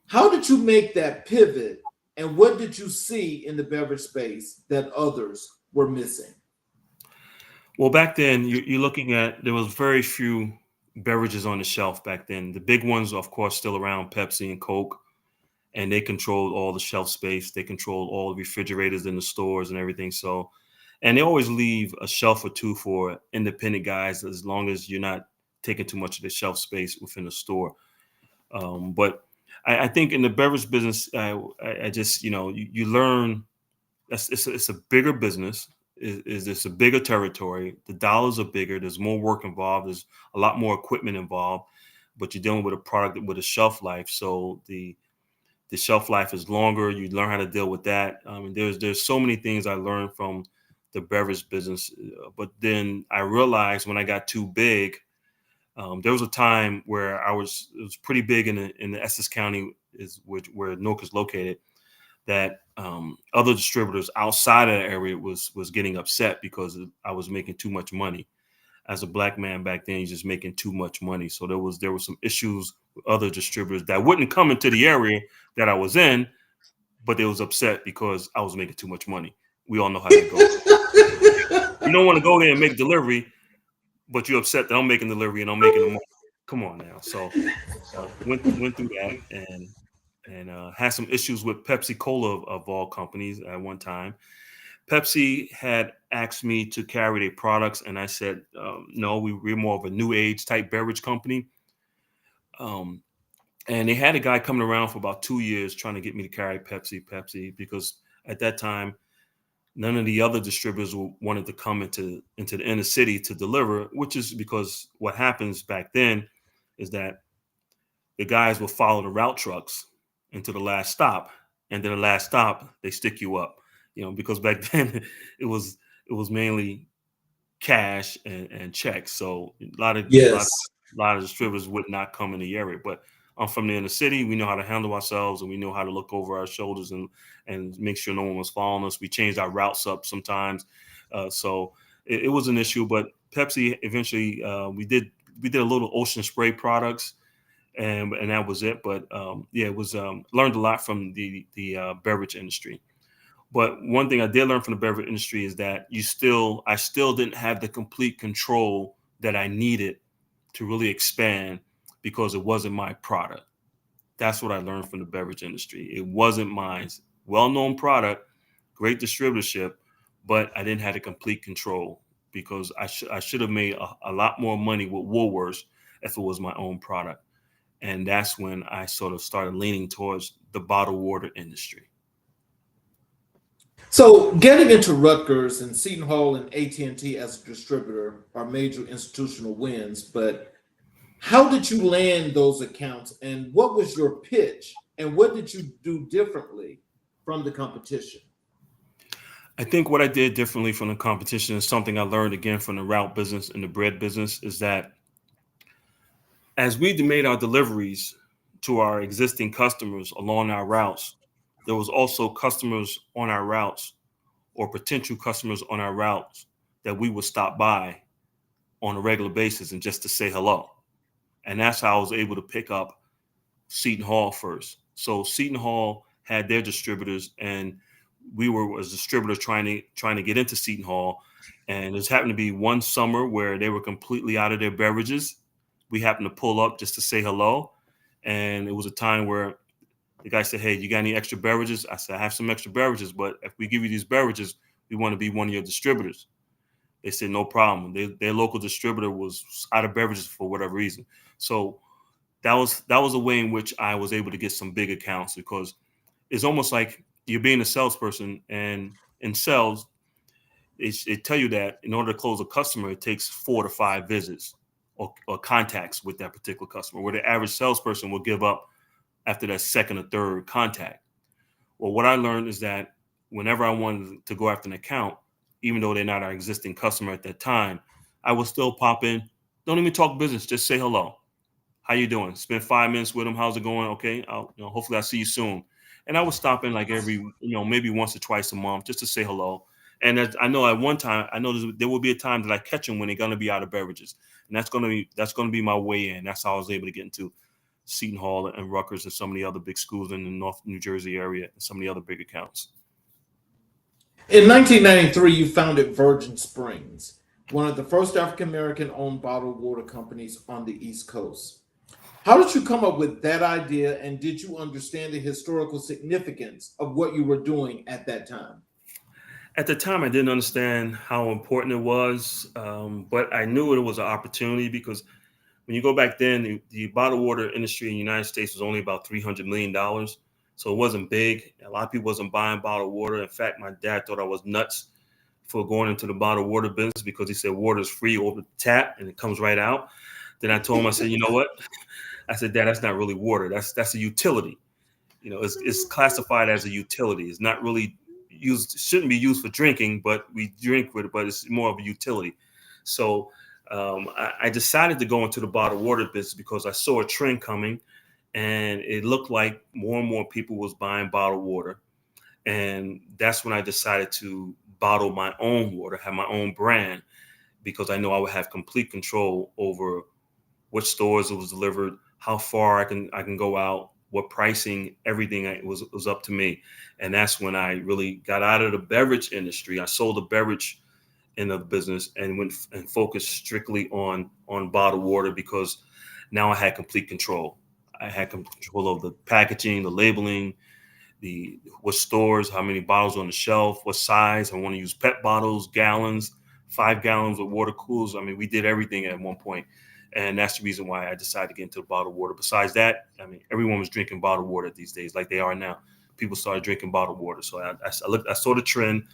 How did you make that pivot, and what did you see in the beverage space that others were missing? Well, back then, you're looking at, there was very few beverages on the shelf back then. The big ones, of course, still around, Pepsi and Coke, and they controlled all the shelf space. They controlled all the refrigerators in the stores and everything. So, and they always leave a shelf or two for independent guys, as long as you're not taking too much of the shelf space within the store. But I think in the beverage business, I just, you learn it's a bigger business. Is It's a bigger territory. The dollars are bigger. There's more work involved. There's a lot more equipment involved, but you're dealing with a product with a shelf life. So the shelf life is longer. You learn how to deal with that. There's so many things I learned from the beverage business. But then I realized when I got too big, there was a time where it was pretty big in the Essex County, where Newark is located, that other distributors outside of the area was getting upset because I was making too much money. As a black man back then, he's just making too much money. So there was some issues with other distributors that wouldn't come into the area that I was in, but they was upset because I was making too much money. We all know how that goes. You don't want to go there and make delivery, but you're upset that I'm making delivery and I'm making the money. Come on now. So went through that, and had some issues with Pepsi Cola of all companies at one time. Pepsi had asked me to carry their products, and I said, no, we're more of a new age type beverage company. And they had a guy coming around for about 2 years trying to get me to carry Pepsi, because at that time, None of the other distributors wanted to come into the inner city to deliver, which is because what happens back then is that the guys will follow the route trucks into the last stop, and then the last stop they stick you up, because back then it was mainly cash and checks. So a lot of Yes. distributors would not come in the area. But I'm from the inner city. We know how to handle ourselves, and we know how to look over our shoulders and make sure no one was following us. We changed our routes up sometimes, so it was an issue. But Pepsi eventually, we did a little ocean spray products, and that was it. But yeah, it was learned a lot from the beverage industry. But one thing I did learn from the beverage industry is that I still didn't have the complete control that I needed to really expand because it wasn't my product. That's what I learned from the beverage industry. It wasn't mine. Well-known product, great distributorship, but I didn't have the complete control because I should have made a lot more money with Woolworths if it was my own product. And that's when I sort of started leaning towards the bottled water industry. So getting into Rutgers and Seton Hall and AT&T as a distributor are major institutional wins, but how did you land those accounts and what was your pitch and what did you do differently from the competition? I think what I did differently from the competition is something I learned again from the route business and the bread business is that as we made our deliveries to our existing customers along our routes, there was also customers on our routes or potential customers on our routes that we would stop by on a regular basis and just to say hello. And that's how I was able to pick up Seton Hall first. So Seton Hall had their distributors, and we were as distributors trying to get into Seton Hall. And there's happened to be one summer where they were completely out of their beverages. We happened to pull up just to say hello. And it was a time where the guy said, "Hey, you got any extra beverages?" I said, "I have some extra beverages, but if we give you these beverages, we want to be one of your distributors." They said, "No problem." Their local distributor was out of beverages for whatever reason. So that was a way in which I was able to get some big accounts because it's almost like you're being a salesperson, and in sales, it tell you that in order to close a customer, it takes 4 to 5 visits or contacts with that particular customer, where the average salesperson will give up after that second or third contact. Well, what I learned is that whenever I wanted to go after an account, even though they're not our existing customer at that time, I would still pop in. Don't even talk business. Just say hello. How you doing? Spend 5 minutes with them. How's it going? Okay. Hopefully I'll see you soon. And I would stop in like every, maybe once or twice a month just to say hello. And I know at one time, I know there will be a time that I catch them when they're going to be out of beverages. And that's going to be my way in. That's how I was able to get into Seton Hall and Rutgers and some of the other big schools in the North New Jersey area and some of the other big accounts. In 1993, you founded Virgin Springs, one of the first African American owned bottled water companies on the East Coast. How did you come up with that idea, and did you understand the historical significance of what you were doing at that time? At the time, I didn't understand how important it was, but I knew it was an opportunity because when you go back then, the bottled water industry in the United States was only about $300 million. So it wasn't big. A lot of people wasn't buying bottled water. In fact, my dad thought I was nuts for going into the bottled water business because he said water is free over the tap and it comes right out. Then I told him, I said, you know what? I said, Dad, that's not really water. That's a utility. It's classified as a utility. It's not really used, shouldn't be used for drinking, but we drink with it, but it's more of a utility. So I decided to go into the bottled water business because I saw a trend coming and it looked like more and more people was buying bottled water. And that's when I decided to bottle my own water, have my own brand, because I know I would have complete control over what stores it was delivered, how far I can go out, what pricing, everything was up to me. And that's when I really got out of the beverage industry. I sold the beverage in the business and went and focused strictly on bottled water because now I had complete control. I had control of the packaging, the labeling, what stores, how many bottles on the shelf, what size. I want to use PET bottles, gallons, 5 gallons with water coolers. I mean, we did everything at one point. And that's the reason why I decided to get into bottled water. Besides that, I mean, everyone was drinking bottled water these days, like they are now. People started drinking bottled water. So I saw the trend.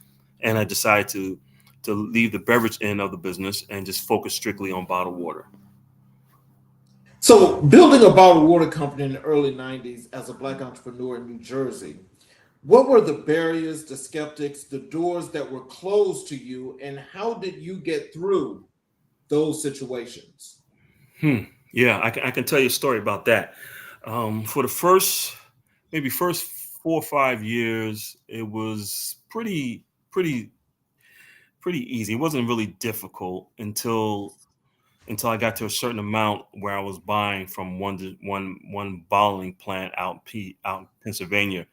and I decided to leave the beverage end of the business and just focus strictly on bottled water. So, building a bottled water company in the early 90s as a Black entrepreneur in New Jersey, what were the barriers, the skeptics, the doors that were closed to you, and how did you get through those situations? Yeah, I can tell you a story about that. For the first 4 or 5 years, it was pretty easy. It wasn't really difficult until I got to a certain amount where I was buying from one bottling plant out in Pennsylvania.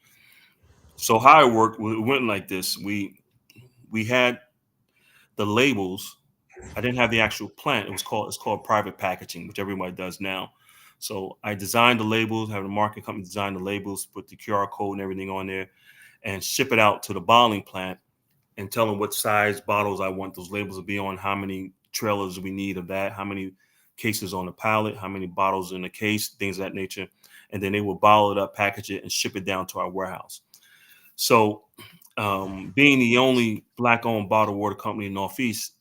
So how it worked, it went like this: we had the labels. I didn't have the actual plant. It's called private packaging, which everybody does now. So I designed the labels, have the marketing company design the labels, put the QR code and everything on there, and ship it out to the bottling plant and tell them what size bottles I want those labels to be on, how many trailers we need of that, how many cases on the pallet, how many bottles in the case, things of that nature. And then they will bottle it up, package it, and ship it down to our warehouse. So, being the only Black-owned bottled water company in Northeast,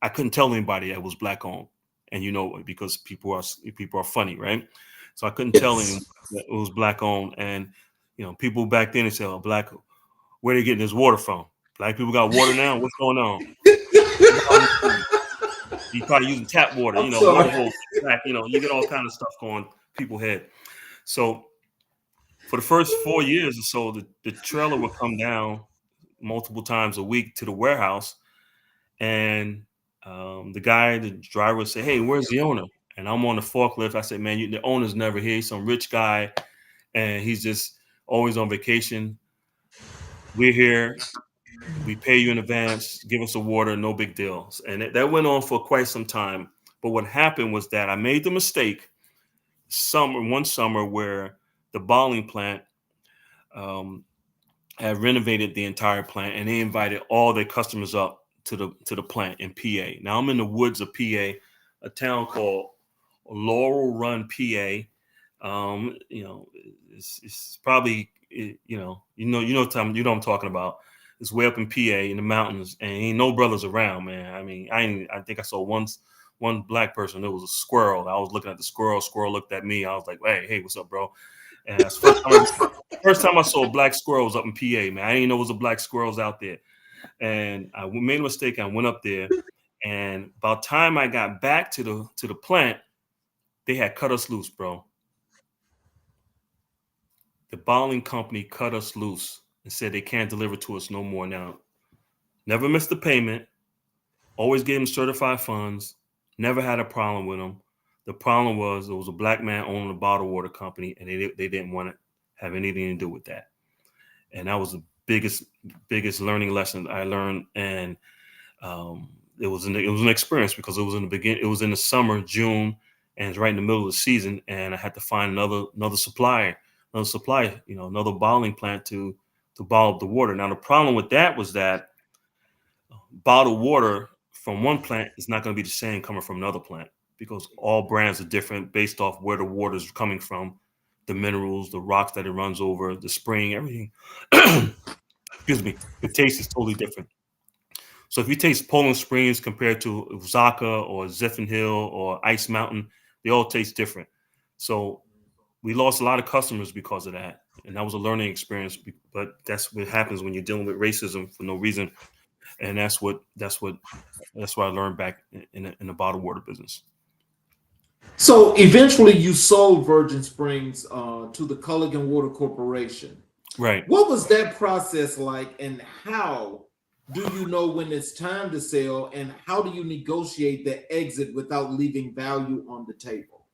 I couldn't tell anybody that it was Black-owned, and because people are funny, right? So I couldn't tell anyone Yes. that it was Black-owned, and people back then they said, "Oh, Black, where they getting this water from? Black people got water now? What's going on?" You probably using tap water, I'm water sorry. hose, crack, you get all kind of stuff going people head. So for the first 4 years or so, the trailer would come down multiple times a week to the warehouse, and the driver would say, "Hey, where's the owner?" And I'm on the forklift. I said, "Man, the owner's never here. He's some rich guy, and he's just always on vacation. We're here. We pay you in advance. Give us a water. No big deal." And that went on for quite some time. But what happened was that I made the mistake one summer where the bottling plant um, had renovated the entire plant, and they invited all their customers up to the plant in PA. Now I'm in the woods of PA, a town called Laurel Run, PA. It's probably what I'm talking about. It's way up in PA in the mountains, and ain't no brothers around, man. I mean, I think I saw one Black person. It was a squirrel. I was looking at the squirrel. Squirrel looked at me. I was like, hey, what's up, bro? And that's the first time I saw black squirrels up in PA, man. I didn't know it was a black squirrels out there. And I made a mistake. I went up there, and about time I got back to the plant, they had cut us loose, bro. The bottling company cut us loose and said they can't deliver to us no more now. Never missed a payment. Always gave them certified funds. Never had a problem with them. The problem was it was a Black man owning a bottled water company, and they didn't want to have anything to do with that. And that was the biggest learning lesson I learned. And it was an experience because it was in the beginning. It was in the summer, June, and it's right in the middle of the season. And I had to find another supplier, another bottling plant to bottle up the water. Now the problem with that was that bottled water from one plant is not going to be the same coming from another plant because all brands are different based off where the water is coming from, the minerals, the rocks that it runs over, the spring, everything. Excuse me. The taste is totally different. So if you taste Poland Springs compared to Zaka or Ziffin Hill or Ice Mountain, they all taste different. So we lost a lot of customers because of that. And that was a learning experience. But that's what happens when you're dealing with racism for no reason. And that's what I learned back in the bottled water business. So eventually, you sold Virgin Springs to the Culligan Water Corporation. Right. What was that process like, and how do you know when it's time to sell, and how do you negotiate the exit without leaving value on the table?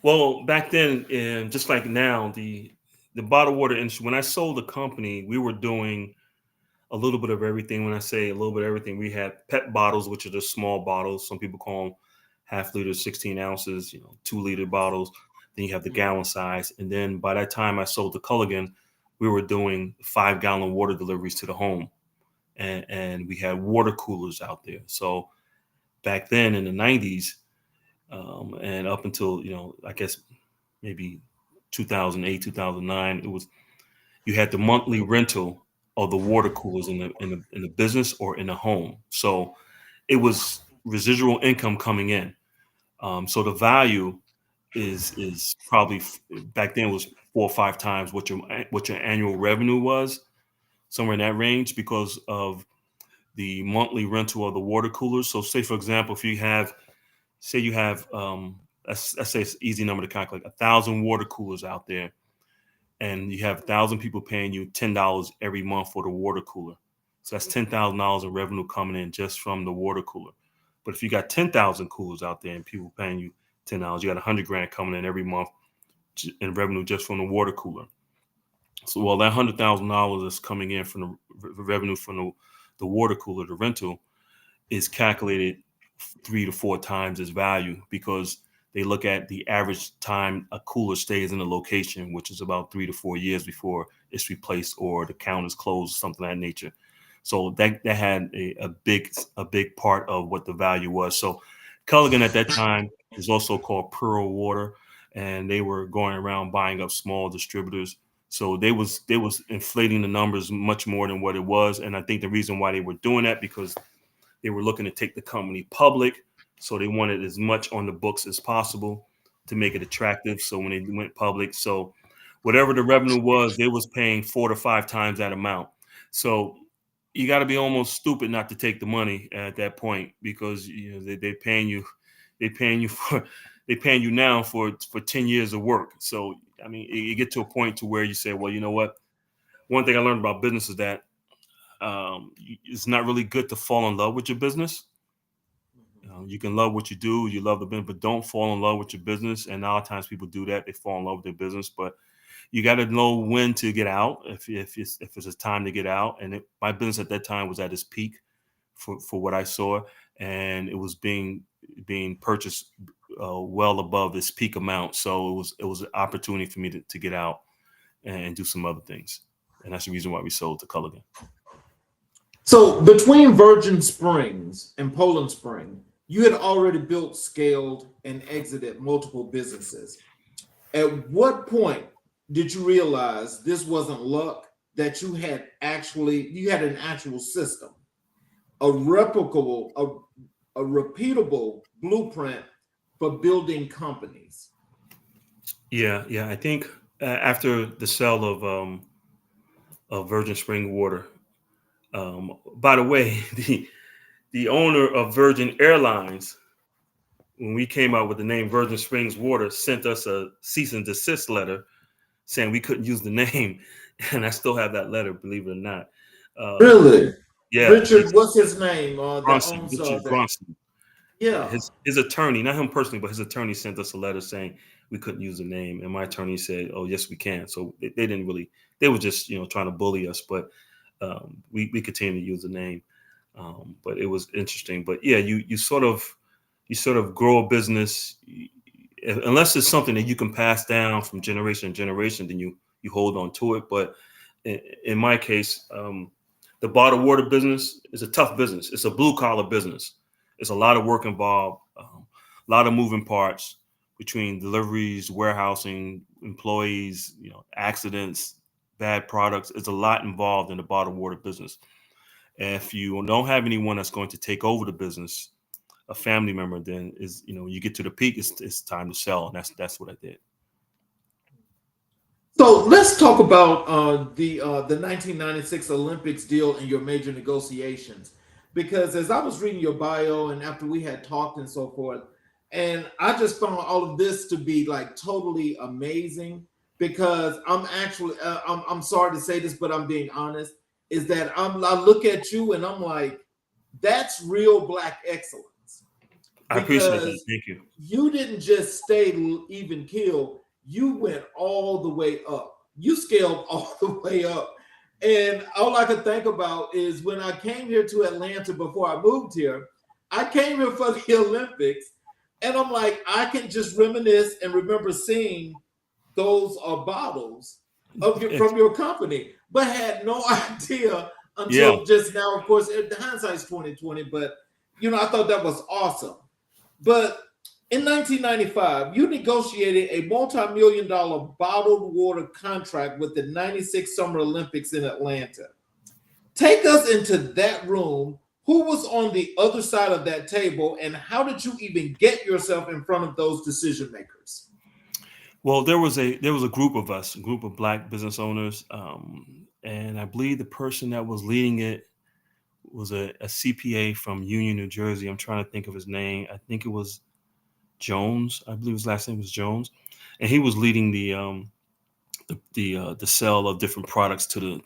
Well, back then, and just like now, the bottled water industry. When I sold the company, we were doing a little bit of everything. When I say a little bit of everything, we had PET bottles, which are the small bottles. Some people call them half liter, 16 ounces, 2-liter bottles. Then you have the gallon size. And then by that time I sold to Culligan, we were doing 5-gallon water deliveries to the home. And we had water coolers out there. So back then in the 90s, and up until, I guess maybe 2008, 2009, you had the monthly rental of the water coolers in the business or in the home. So it was residual income coming in. So the value is probably back then was 4 or 5 times what your annual revenue was, somewhere in that range, because of the monthly rental of the water coolers. So say, for example, if you have, say you have, let's say it's an easy number to calculate, 1,000 water coolers out there, and you have 1,000 people paying you $10 every month for the water cooler. So that's $10,000 in revenue coming in just from the water cooler. But if you got 10,000 coolers out there and people paying you $10, you got 100 grand coming in every month in revenue just from the water cooler. So while that $100,000 is coming in from the revenue from the water cooler, the rental is calculated 3 to 4 times its value, because they look at the average time a cooler stays in a location, which is about 3 to 4 years before it's replaced or the count is closed, something of that nature. So that had a big part of what the value was. So Culligan at that time is also called Pearl Water, and they were going around buying up small distributors. So they was inflating the numbers much more than what it was. And I think the reason why they were doing that, because they were looking to take the company public. So they wanted as much on the books as possible to make it attractive. So when they went public, so whatever the revenue was, they was paying 4 to 5 times that amount. So you got to be almost stupid not to take the money at that point, because they're paying you now for 10 years of work. So I mean, you get to a point to where you say, well, you know what? One thing I learned about business is that it's not really good to fall in love with your business. You can love what you do, you love the business, but don't fall in love with your business. And a lot of times people do that; they fall in love with their business, but you got to know when to get out. If it's a time to get out, and my business at that time was at its peak for what I saw, and it was being purchased well above this peak amount. So it was an opportunity for me to get out and do some other things, and that's the reason why we sold to Culligan. So between Virgin Springs and Poland Spring, you had already built, scaled, and exited multiple businesses. At what point did you realize this wasn't luck, that you had an actual system, a replicable, a repeatable blueprint for building companies? Yeah. I think after the sale of Virgin Spring Water, by the way, the owner of Virgin Airlines, when we came out with the name Virgin Springs Water, sent us a cease and desist letter saying we couldn't use the name, and I still have that letter, believe it or not. Really? Yeah, Richard, what's his name? That Bronson, owns Richard that. Bronson. Yeah. His attorney, not him personally, but his attorney sent us a letter saying we couldn't use the name, and my attorney said, "Oh, yes, we can." So they didn't really; they were just trying to bully us, but we continue to use the name. But it was interesting. But yeah, you sort of grow a business, unless it's something that you can pass down from generation to generation, then you hold on to it. But in my case, the bottled water business is a tough business. It's a blue collar business. It's a lot of work involved, a lot of moving parts between deliveries, warehousing, employees, accidents, bad products. It's a lot involved in the bottled water business. And if you don't have anyone that's going to take over the business, a family member, then when you get to the peak, it's time to sell, and that's what I did. So let's talk about the 1996 Olympics deal and your major negotiations, because as I was reading your bio and after we had talked and so forth, and I just found all of this to be like totally amazing, because I'm actually I'm sorry to say this, but I'm being honest, is that I look at you and I'm like, that's real Black excellence. I appreciate that. Thank you. You didn't just stay even keel. You went all the way up. You scaled all the way up. And all I could think about is when I came here to Atlanta before I moved here, I came here for the Olympics. And I'm like, I can just reminisce and remember seeing those bottles from your company, but had no idea until just now. Of course, the hindsight's 2020, but I thought that was awesome. But in 1995, you negotiated a multi-million-dollar bottled water contract with the 96 Summer Olympics in Atlanta. Take us into that room. Who was on the other side of that table, and how did you even get yourself in front of those decision makers? Well, there was a group of us, a group of Black business owners, and I believe the person that was leading it was a CPA from Union, New Jersey. I'm trying to think of his name. I think it was Jones. I believe his last name was Jones, and he was leading the sale of different products to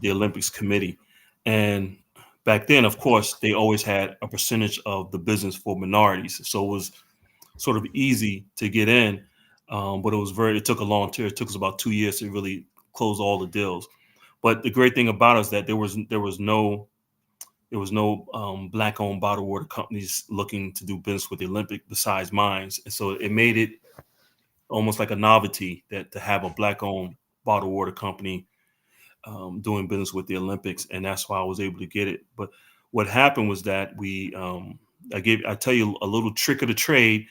the Olympics committee. And back then, of course, they always had a percentage of the business for minorities, so it was sort of easy to get in. But it took a long time. It took us about 2 years to really close all the deals. But the great thing about it is that there was no Black owned bottled water companies looking to do business with the Olympic besides mine. And so it made it almost like a novelty that to have a Black owned bottled water company doing business with the Olympics, and that's why I was able to get it. But what happened was that I tell you a little trick of the trade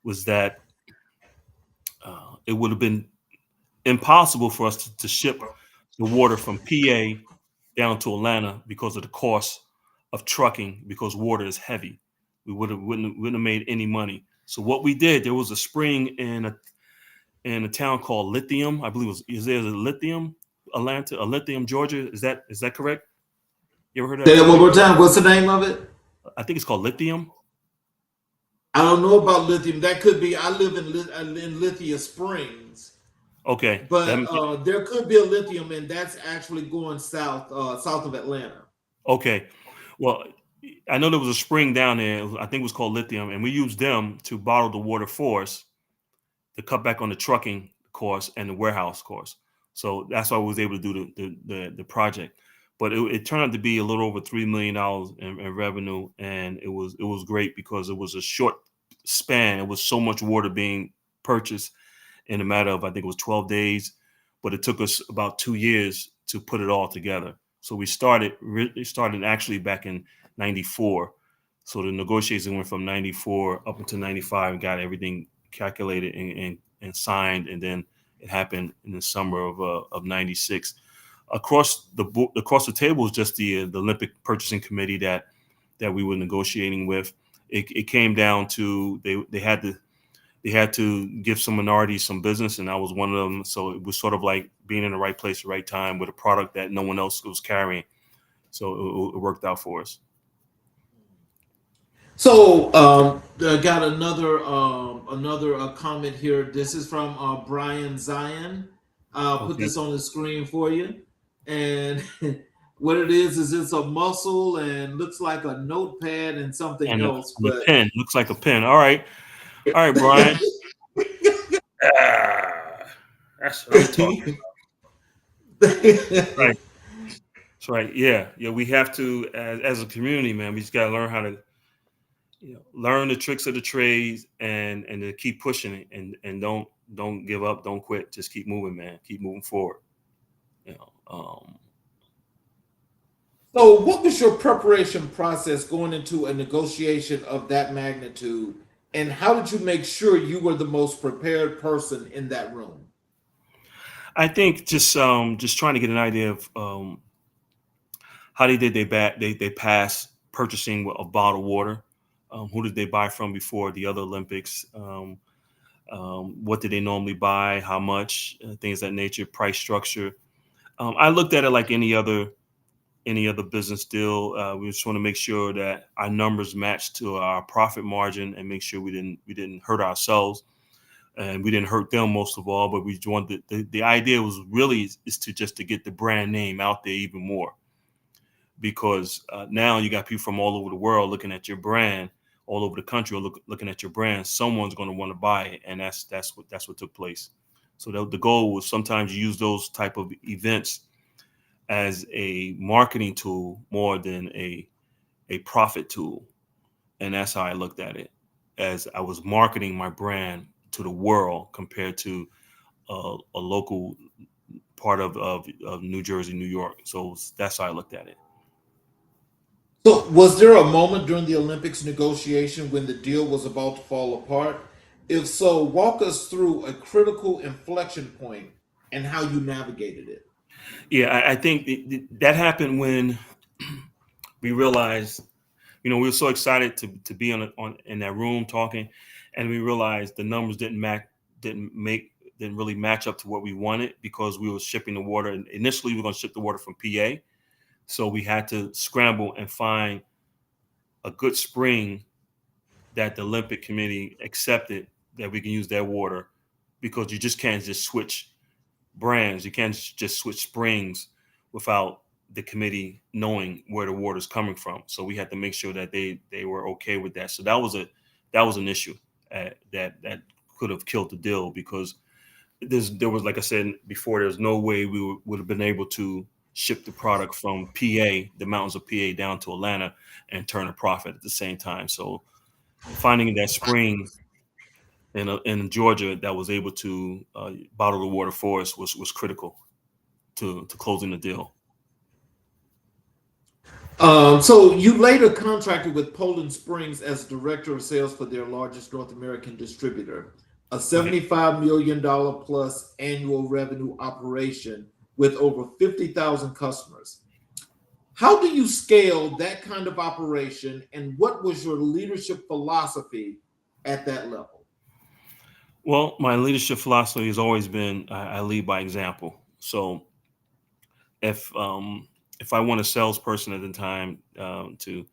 was that it would have been impossible for us to ship the water from PA down to Atlanta because of the cost of trucking, because water is heavy. We wouldn't have made any money. So what we did, there was a spring in a town called Lithium. I believe is there a Lithium, Atlanta, a Lithium, Georgia? Is that correct? You ever heard of Say that that one place? more time. What's the name of it? I think it's called Lithium. I don't know about lithium. That could be. I live in Lithia Springs, Okay, but there could be a lithium, and that's actually going south of Atlanta. okay. Well, I know there was a spring down there. I think it was called Lithium, and we used them to bottle the water for us to cut back on the trucking cost and the warehouse cost. So that's why I was able to do the project. But it turned out to be a little over $3 million in revenue, and it was great because it was a short span. It was so much water being purchased in a matter of, I think it was 12 days, but it took us about 2 years to put it all together. So we started actually back in '94. So the negotiation went from '94 up until '95 and got everything calculated and signed, and then it happened in the summer of '96. Across the table is just the Olympic Purchasing Committee that we were negotiating with. It came down to they had to give some minorities some business, and I was one of them. So it was sort of like being in the right place at the right time with a product that no one else was carrying. So it worked out for us. So I got another comment here. This is from Brian Zion. I'll put Okay. this on the screen for you. And what it is it's a muscle and looks like a notepad and something And the, else. and the But pen looks like a pen. All right, Brian. Ah, that's what I'm talking. Right. That's right. Yeah. Yeah. We have to, as a community, man, we just got to learn how to, learn the tricks of the trades and to keep pushing it and don't give up, don't quit. Just keep moving, man. Keep moving forward. You know. So, what was your preparation process going into a negotiation of that magnitude? And how did you make sure you were the most prepared person in that room? I think just trying to get an idea of how they pass purchasing of bottled water. Who did they buy from before the other Olympics? What did they normally buy? How much? Things of that nature. Price structure. I looked at it like any other business deal. We just want to make sure that our numbers match to our profit margin and make sure we didn't hurt ourselves and we didn't hurt them most of all. But we wanted the idea was really is to get the brand name out there even more, because now you got people from all over the world looking at your brand, all over the country looking at your brand. Someone's going to want to buy it, and that's what took place. So the goal was sometimes you use those type of events as a marketing tool more than a profit tool, and that's how I looked at it, as I was marketing my brand to the world compared to a local part of New Jersey, New York. So that's how I looked at it. So, was there a moment during the Olympics negotiation when the deal was about to fall apart? If so, walk us through a critical inflection point and how you navigated it. Yeah, I think that happened when we realized, we were so excited to be on in that room talking, and we realized the numbers didn't really match up to what we wanted, because we were shipping the water. And initially, we were going to ship the water from PA, so we had to scramble and find a good spring that the Olympic Committee accepted, that we can use their water, because you just can't just switch brands. You can't just switch springs without the committee knowing where the water is coming from. So we had to make sure that they were okay with that. So that was an issue that could have killed the deal, because there was, like I said before, there's no way we would have been able to ship the product from PA, the mountains of PA, down to Atlanta and turn a profit at the same time. So finding that spring in Georgia that was able to bottle the water for us was critical to closing the deal. So you later contracted with Poland Springs as director of sales for their largest North American distributor, a $75 million plus annual revenue operation with over 50,000 customers. How do you scale that kind of operation, and what was your leadership philosophy at that level? Well, my leadership philosophy has always been, I lead by example. So if I want a salesperson at the time to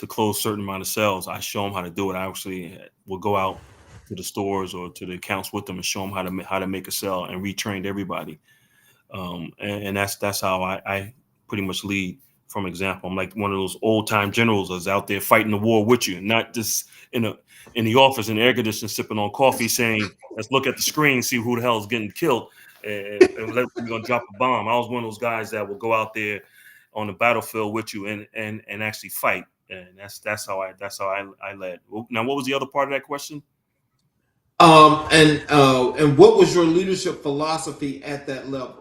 close a certain amount of sales, I show them how to do it. I actually will go out to the stores or to the accounts with them and show them how to make a sale, and retrain everybody. And that's how I pretty much lead from example. I'm like one of those old time generals that's out there fighting the war with you, not just in the office in the air conditioning sipping on coffee saying, let's look at the screen, see who the hell is getting killed, and we're gonna drop a bomb. I was one of those guys that will go out there on the battlefield with you and actually fight. And that's how I led. Now, what was the other part of that question? And what was your leadership philosophy at that level?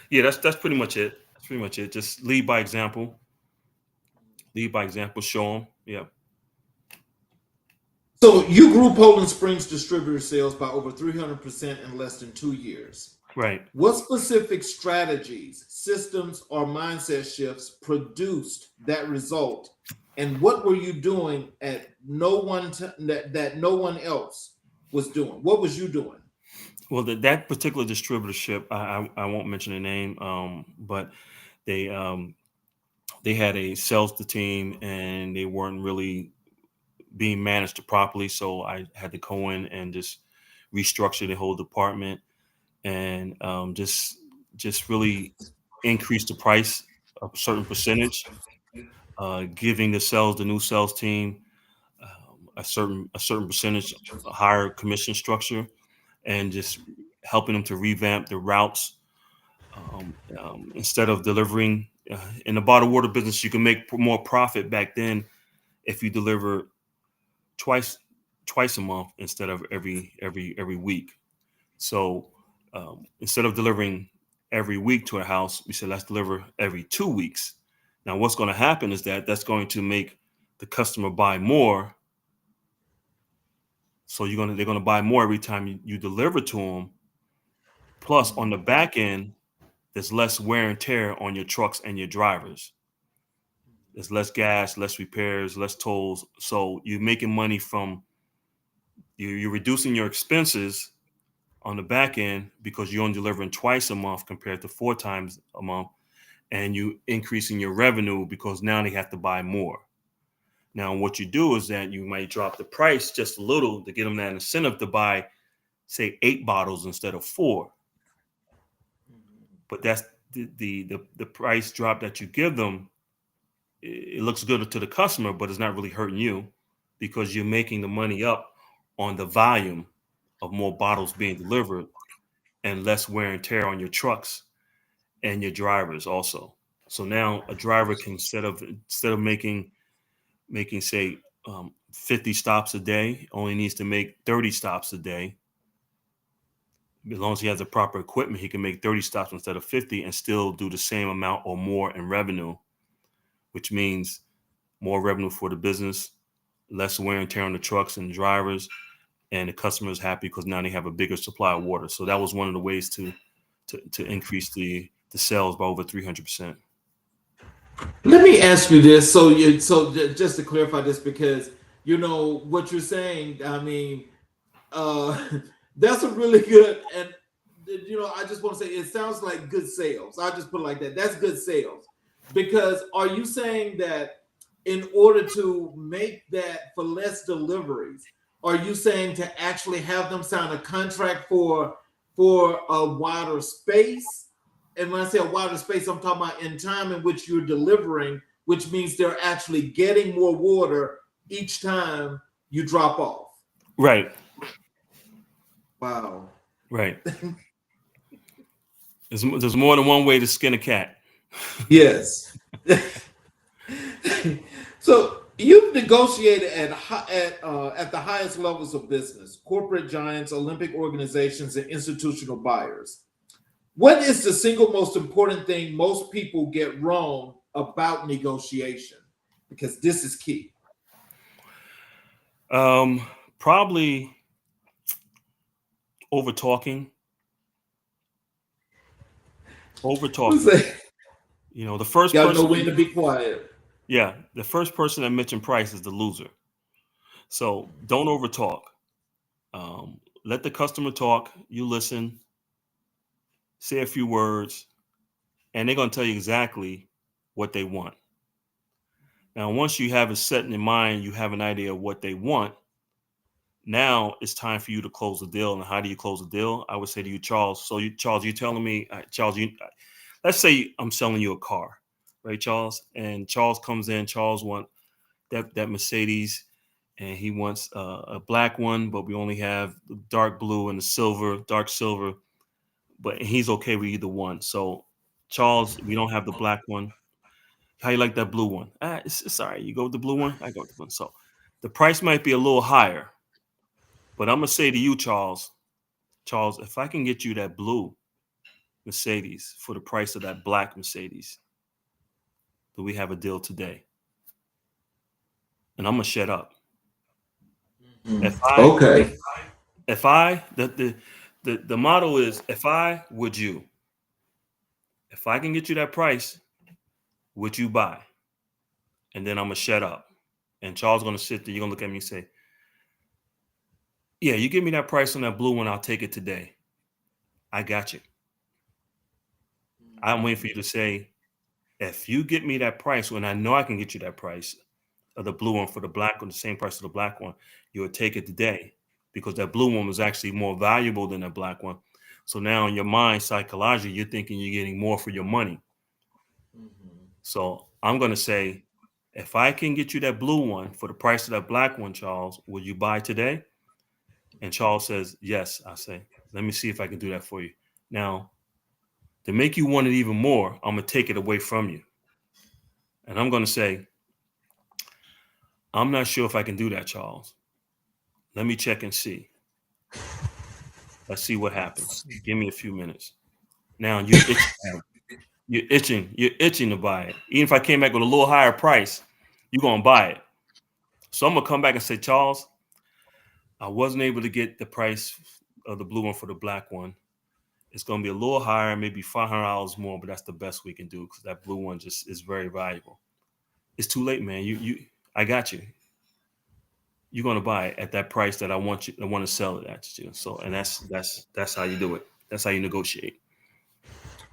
Yeah, that's pretty much it. That's pretty much it. Just lead by example. Lead by example. Show them. Yeah. So you grew Poland Springs distributor sales by over 300% in less than 2 years. Right. What specific strategies, systems, or mindset shifts produced that result? And what were you doing that no one else was doing? What was you doing? Well, that particular distributorship, I won't mention the name, but they had a sales team, and they weren't really being managed properly. So I had to go in and just restructure the whole department, and just really increase the price a certain percentage, giving the new sales team a certain percentage, a higher commission structure, and just helping them to revamp the routes. Instead of delivering in the bottled water business, you can make more profit back then if you deliver twice a month instead of every week. So instead of delivering every week to a house, we said let's deliver every 2 weeks. Now, what's going to happen is that's going to make the customer buy more. So they're gonna buy more every time you deliver to them. Plus, on the back end, there's less wear and tear on your trucks and your drivers. There's less gas, less repairs, less tolls. So you're making money from you're reducing your expenses on the back end because you're only delivering twice a month compared to 4 times a month, and you increasing your revenue because now they have to buy more. Now, what you do is that you might drop the price just a little to get them that incentive to buy, say, 8 bottles instead of 4. But that's the price drop that you give them. It looks good to the customer, but it's not really hurting you because you're making the money up on the volume of more bottles being delivered and less wear and tear on your trucks and your drivers also. So now a driver can instead of making say 50 stops a day, only needs to make 30 stops a day. As long as he has the proper equipment, he can make 30 stops instead of 50 and still do the same amount or more in revenue, which means more revenue for the business, less wear and tear on the trucks and the drivers, and the customer is happy because now they have a bigger supply of water. So that was one of the ways to to increase the sales by over 300%. Let me ask you this. Just to clarify this, because what you're saying, I mean, that's a really good, and I just want to say it sounds like good sales. I'll just put it like that. That's good sales. Because are you saying that in order to make that for less deliveries, are you saying to actually have them sign a contract for a wider space? And when I say a wider space, I'm talking about in time in which you're delivering, which means they're actually getting more water each time you drop off. Right. Wow. Right. There's more than one way to skin a cat. Yes. So you've negotiated at the highest levels of business, corporate giants, Olympic organizations, and institutional buyers. What is the single most important thing most people get wrong about negotiation? Because this is key. Probably over talking. The first Y'all person know when to be quiet. Yeah, the first person that mentioned price is the loser. So don't over talk. Let the customer talk. You listen, say a few words, and they're going to tell you exactly what they want. Now, once you have it set in your mind, you have an idea of what they want. Now it's time for you to close the deal. And how do you close the deal? I would say to you, Charles. So, Charles, you're telling me, Charles, let's say I'm selling you a car, right, Charles? And Charles comes in. Charles wants that Mercedes, and he wants a black one, but we only have the dark blue and the silver, dark silver. But he's okay with either one. So, Charles, we don't have the black one. How you like that blue one? It's all right. You go with the blue one. I go with the blue one. So the price might be a little higher, but I'm gonna say to you, Charles, if I can get you that blue Mercedes for the price of that black Mercedes, do we have a deal today? And I'm gonna shut up. Okay. The motto is, if I would you, if I can get you that price, would you buy? And then I'm gonna shut up. And Charles gonna sit there. You're gonna look at me and say, yeah, you give me that price on that blue one, I'll take it today. I got you. I'm waiting for you to say, if you get me that price, when I know I can get you that price of the blue one for the black one, the same price of the black one, you'll take it today, because that blue one was actually more valuable than that black one. So now in your mind, psychologically, you're thinking you're getting more for your money. So I'm going to say, if I can get you that blue one for the price of that black one, Charles, will you buy today? And Charles says, yes. I say, let me see if I can do that for you. Now, to make you want it even more, I'm going to take it away from you. And I'm going to say, I'm not sure if I can do that, Charles. Let me check and see. Let's see what happens. Give me a few minutes. Now you're itching to buy it. Even if I came back with a little higher price, you're going to buy it. So I'm going to come back and say, Charles, I wasn't able to get the price of the blue one for the black one. It's going to be a little higher, maybe $500 more, but that's the best we can do, because that blue one just is very valuable. It's too late, man. I got you. You're going to buy it at that price that I want to sell it at you. So, and that's how you do it. That's how you negotiate.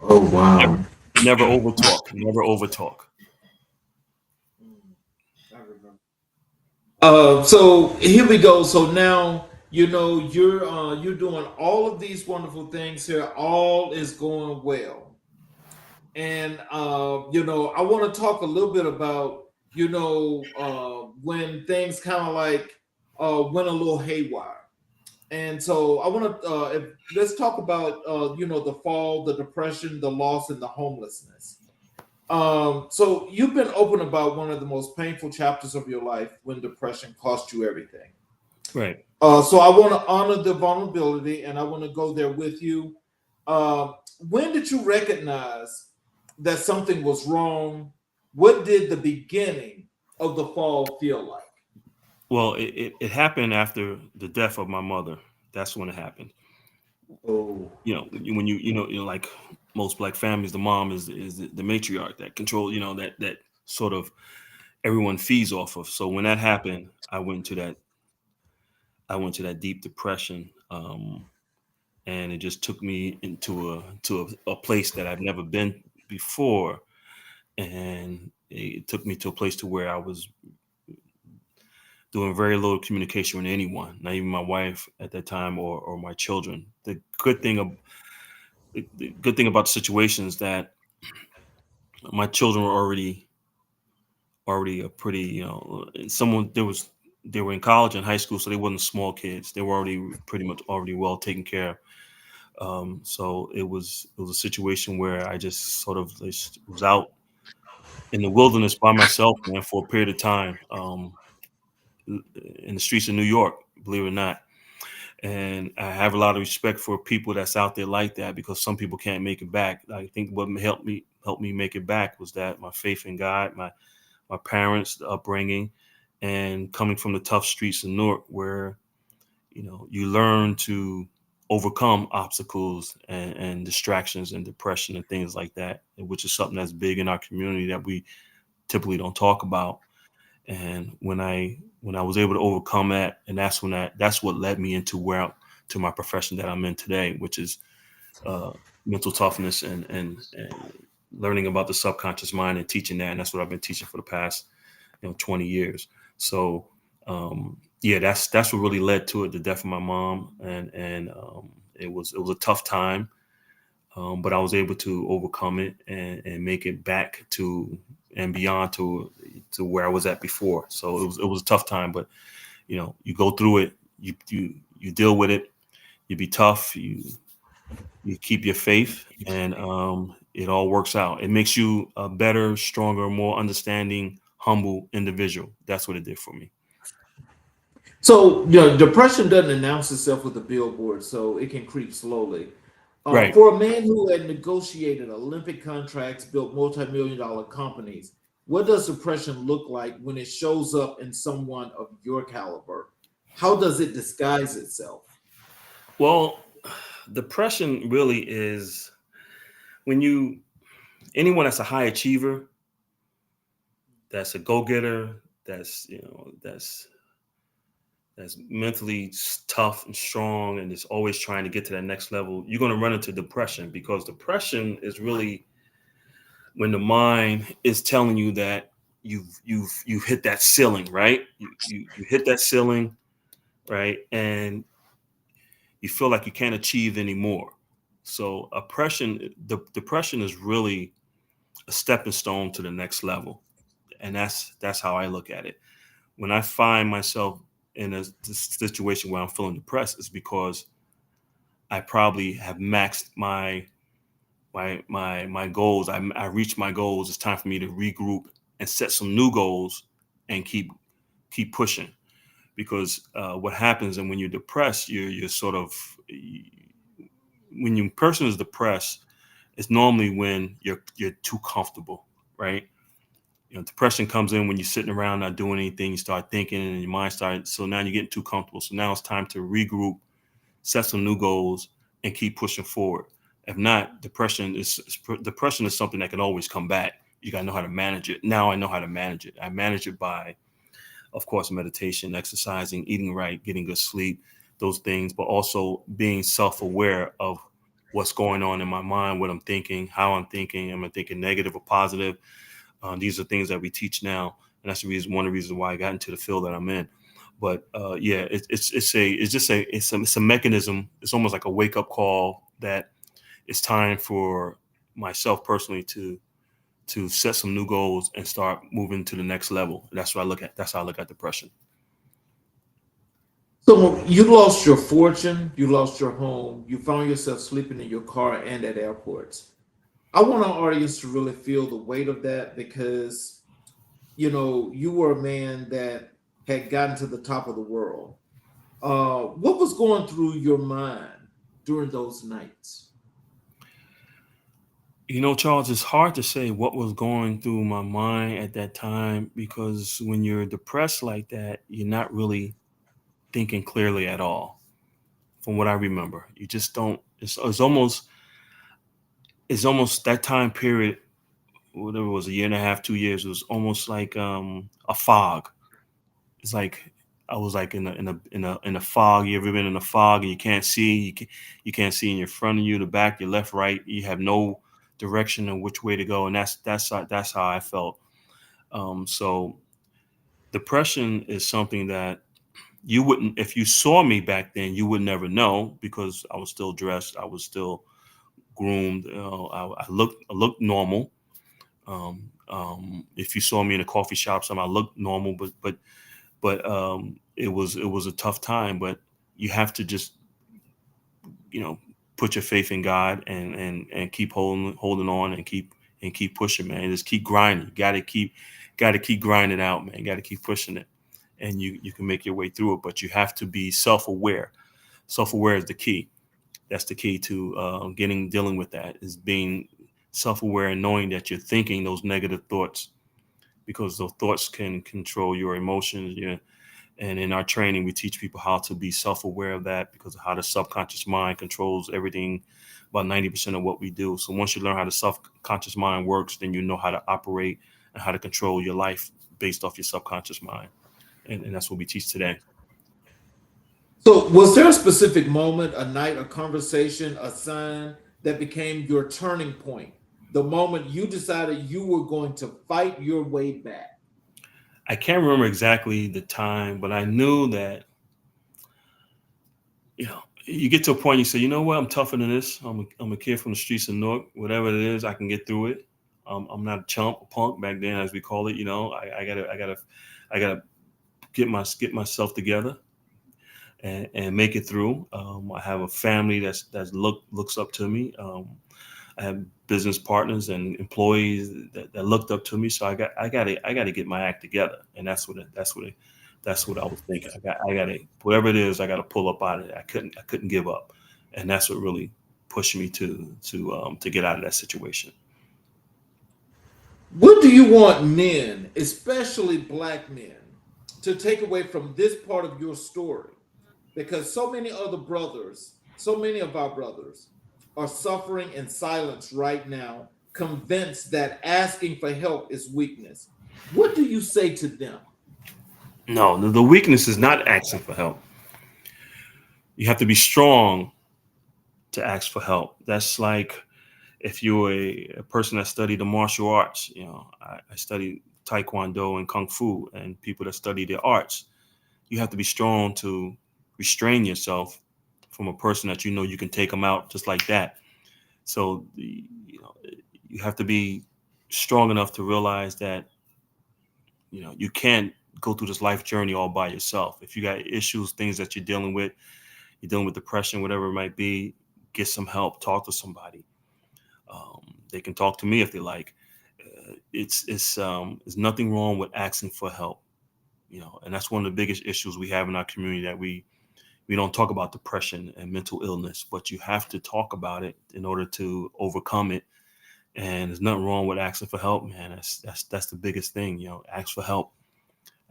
Oh, wow. Never over talk. Never over talk. So here we go. So now you're doing all of these wonderful things here. All is going well, and I want to talk a little bit about when things kind of like went a little haywire. And so I want to let's talk about the fall, the depression, the loss, and the homelessness. So you've been open about one of the most painful chapters of your life, when depression cost you everything. Right. So I want to honor the vulnerability, and I want to go there with you. When did you recognize that something was wrong? What did the beginning of the fall feel like? Well, it happened after the death of my mother. That's when it happened. Oh, Like most black families, the mom is the matriarch that control, that sort of everyone feeds off of. So when that happened, I went to that deep depression, and it just took me into a place that I've never been before, and it took me to a place to where I was doing very little communication with anyone, not even my wife at that time, or my children. The good thing about the situation is that my children were already a pretty, and someone there was they were in college and high school, so they wasn't small kids. They were already pretty much already well taken care of. So it was a situation where I just sort of just was out in the wilderness by myself, man, for a period of time, in the streets of New York, believe it or not. And I have a lot of respect for people that's out there like that, because some people can't make it back. I think what helped me make it back was that my faith in God, my parents, the upbringing, and coming from the tough streets of Newark, where you learn to overcome obstacles and distractions and depression and things like that, which is something that's big in our community that we typically don't talk about. And when I was able to overcome that, and that's what led me to my profession that I'm in today, which is uh, mental toughness and learning about the subconscious mind and teaching that. And that's what I've been teaching for the past 20 years. So yeah, that's what really led to it, the death of my mom, and it was a tough time, but I was able to overcome it and make it back to and beyond to where I was at before. So it was a tough time, but you go through it, you deal with it, you be tough, you keep your faith, and it all works out. It makes you a better, stronger, more understanding, humble individual. That's what it did for me. so depression doesn't announce itself with a billboard, so it can creep slowly. Right. For a man who had negotiated Olympic contracts, built multi-million-dollar companies, what does depression look like when it shows up in someone of your caliber? How does it disguise itself? Well, depression really is when anyone that's a high achiever, that's a go-getter, that's mentally tough and strong and is always trying to get to that next level, you're going to run into depression, because depression is really when the mind is telling you that you've hit that ceiling, right? You hit that ceiling, right? And you feel like you can't achieve anymore. So depression is really a stepping stone to the next level. And that's how I look at it. When I find myself in a situation where I'm feeling depressed, is because I probably have maxed my goals. I reached my goals. It's time for me to regroup and set some new goals and keep pushing. Because what happens, and when you're depressed, you're sort of when your person is depressed, it's normally when you're too comfortable, right? Depression comes in when you're sitting around not doing anything. You start thinking, and your mind starts. So now you're getting too comfortable. So now it's time to regroup, set some new goals, and keep pushing forward. If not, depression is something that can always come back. You got to know how to manage it. Now I know how to manage it. I manage it by, of course, meditation, exercising, eating right, getting good sleep, those things, but also being self-aware of what's going on in my mind, what I'm thinking, how I'm thinking. Am I thinking negative or positive? These are things that we teach now, and that's one of the reasons why I got into the field that I'm in. But yeah, it's a mechanism. It's almost like a wake up call that it's time for myself personally to set some new goals and start moving to the next level. That's what I look at. That's how I look at depression. So you lost your fortune, you lost your home, you found yourself sleeping in your car and at airports. I want our audience to really feel the weight of that, because you were a man that had gotten to the top of the world. What was going through your mind during those nights? Charles, it's hard to say what was going through my mind at that time, because when you're depressed like that, you're not really thinking clearly at all. from what I remember. You just don't. It's almost that time period. Whatever it was, a year and a half, 2 years. It was almost like a fog. It's like I was like in a fog. You ever been in a fog and you can't see? You can't see in your front of you, the back, your left, right. You have no direction of which way to go, and that's how I felt. So depression is something that you wouldn't, if you saw me back then, you would never know because I was still dressed, I was still groomed. I looked normal. If you saw me in a coffee shop, I looked normal, but it was a tough time. But you have to just you know put your faith in God and keep holding on and keep pushing, man. Just keep grinding. You got to keep grinding out, man. You got to keep pushing it, and you can make your way through it. But you have to be self-aware. Self-aware is the key. That's the key to dealing with that, is being self-aware and knowing that you're thinking those negative thoughts, because those thoughts can control your emotions. And in our training, we teach people how to be self-aware of that, because of how the subconscious mind controls everything, about 90% of what we do. So once you learn how the subconscious mind works, then you know how to operate and how to control your life based off your subconscious mind. And that's what we teach today. So, was there a specific moment, a night, a conversation, a sign that became your turning point? The moment you decided you were going to fight your way back? I can't remember exactly the time, but I knew that, you get to a point, you say, you know what, I'm tougher than this. I'm a kid from the streets of Newark. Whatever it is, I can get through it. I'm not a chump, a punk back then, as we call it. I gotta get myself together and make it through. I have a family that's looks up to me. I have business partners and employees that looked up to me. So I gotta get my act together, and that's what I was thinking. I gotta, whatever it is, I gotta pull up out of it. I couldn't give up, and that's what really pushed me to get out of that situation. What do you want men, especially black men, to take away from this part of your story? Because so many of our brothers are suffering in silence right now, convinced that asking for help is weakness. What do you say to them? No, the weakness is not asking for help. You have to be strong to ask for help. That's like if you're a person that studied the martial arts. I studied Taekwondo and Kung Fu, and people that study the arts. You have to be strong to restrain yourself from a person that you can take them out just like that. So you have to be strong enough to realize that you can't go through this life journey all by yourself. If you got issues, things that you're dealing with depression, whatever it might be, get some help. Talk to somebody. They can talk to me if they like. It's nothing wrong with asking for help. And that's one of the biggest issues we have in our community, that we don't talk about depression and mental illness, but you have to talk about it in order to overcome it. And there's nothing wrong with asking for help, man. That's the biggest thing. Ask for help.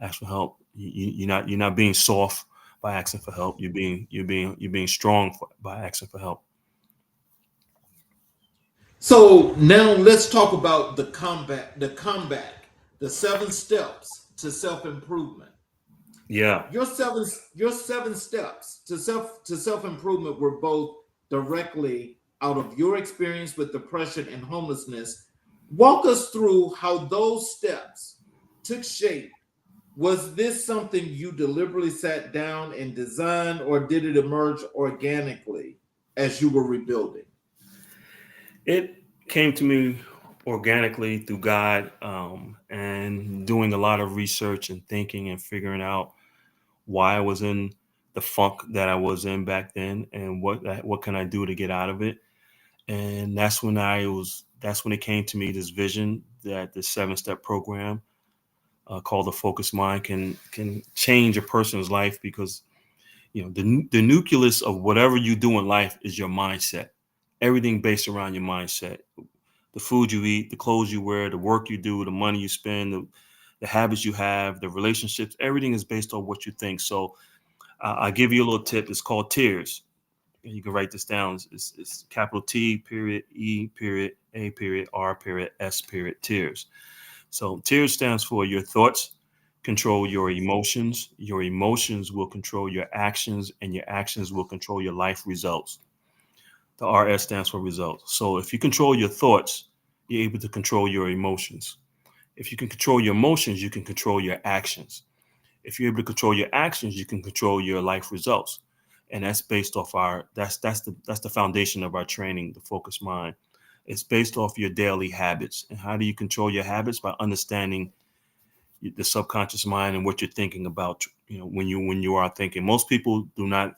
Ask for help. You're not being soft by asking for help. You're being strong by asking for help. So now let's talk about the 7 steps to self-improvement. Yeah. Your seven steps to self-improvement were both directly out of your experience with depression and homelessness. Walk us through how those steps took shape. Was this something you deliberately sat down and designed, or did it emerge organically as you were rebuilding? It came to me organically through God, and doing a lot of research and thinking and figuring out why I was in the funk that I was in back then, and what can I do to get out of it. And that's when it came to me, this vision that the 7-step program, called the Focus Mind, can change a person's life, because the nucleus of whatever you do in life is your mindset. Everything based around your mindset. The food you eat, the clothes you wear, the work you do, the money you spend, the habits you have, the relationships, everything is based on what you think. So I'll give you a little tip. It's called tears. And you can write this down. It's capital T period E period A period R period S period tears. So tears stands for your thoughts control your emotions. Your emotions will control your actions, and your actions will control your life results. The RS stands for results. So if you control your thoughts, you're able to control your emotions. If you can control your emotions, you can control your actions. If you're able to control your actions, you can control your life results. And that's based off that's the foundation of our training, the focused mind. It's based off your daily habits. And how do you control your habits? By understanding the subconscious mind and what you're thinking about, when you are thinking. Most people do not,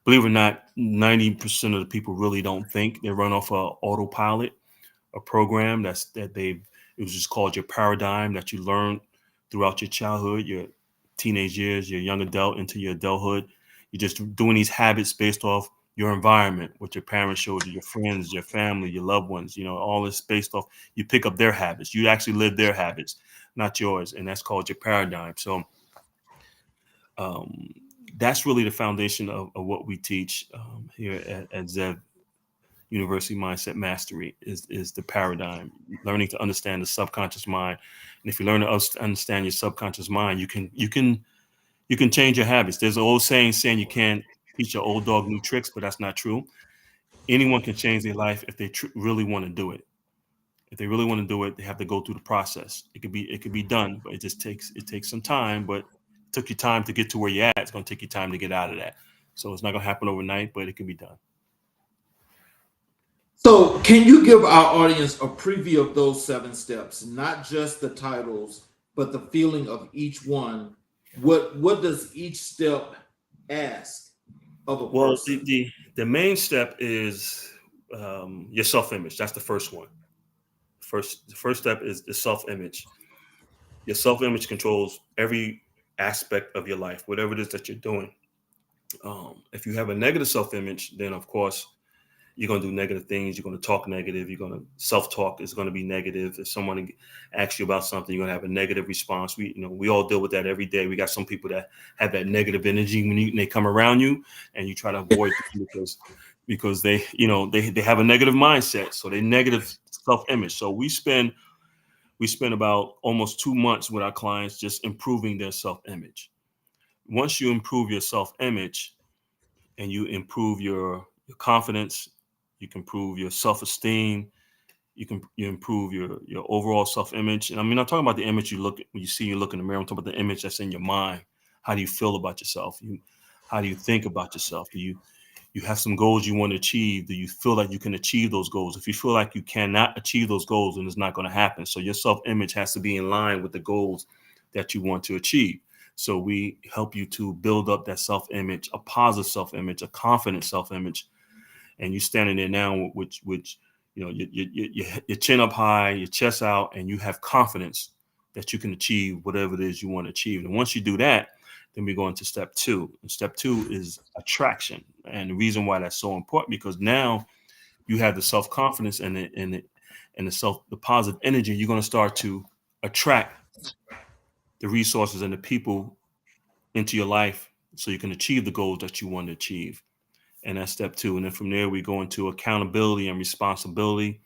believe it or not, 90% of the people really don't think. They run off a autopilot, a program it was just called your paradigm that you learned throughout your childhood, your teenage years, your young adult into your adulthood. You're just doing these habits based off your environment, what your parents showed you, your friends, your family, your loved ones, all this based off, you pick up their habits. You actually live their habits, not yours. And that's called your paradigm. So um, that's really the foundation of what we teach here at Zev University Mindset Mastery is the paradigm, learning to understand the subconscious mind. And if you learn to understand your subconscious mind, you can change your habits. There's an old saying you can't teach your old dog new tricks, but that's not true. Anyone can change their life if they really want to do it. If they really want to do it, they have to go through the process. It could be done, but it takes some time. But it took you time to get to where you're at. It's going to take you time to get out of that. So it's not going to happen overnight, but it can be done. So, can you give our audience a preview of those 7 steps, not just the titles, but the feeling of each one? What does each step ask of a Well, person? the main step is your self-image. That's the first one. The first step is the self-image. Your self-image controls every aspect of your life, whatever it is that you're doing. If you have a negative self-image, then of course you're going to do negative things. You're going to talk negative. You're going to self-talk is going to be negative. If someone asks you about something, you're going to have a negative response. We all deal with that every day. We got some people that have that negative energy when they come around you, and you try to avoid them because they have a negative mindset. So they negative self-image. So we spend about almost 2 months with our clients just improving their self-image. Once you improve your self-image and you improve your confidence, you can improve your self-esteem, you improve your overall self-image. And I mean, I'm talking about the image you look in the mirror. I'm talking about the image that's in your mind. How do you feel about yourself? How do you think about yourself? Do you have some goals you want to achieve? Do you feel like you can achieve those goals? If you feel like you cannot achieve those goals, then it's not going to happen. So your self-image has to be in line with the goals that you want to achieve. So we help you to build up that self-image, a positive self-image, a confident self-image. And you standing there now, which your chin up high, your chest out, and you have confidence that you can achieve whatever it is you want to achieve. And once you do that, then we go into step 2. And step 2 is attraction. And the reason why that's so important, because now you have the self-confidence and the positive energy. You're going to start to attract the resources and the people into your life so you can achieve the goals that you want to achieve. And that's step 2. And then from there, we go into accountability and responsibility,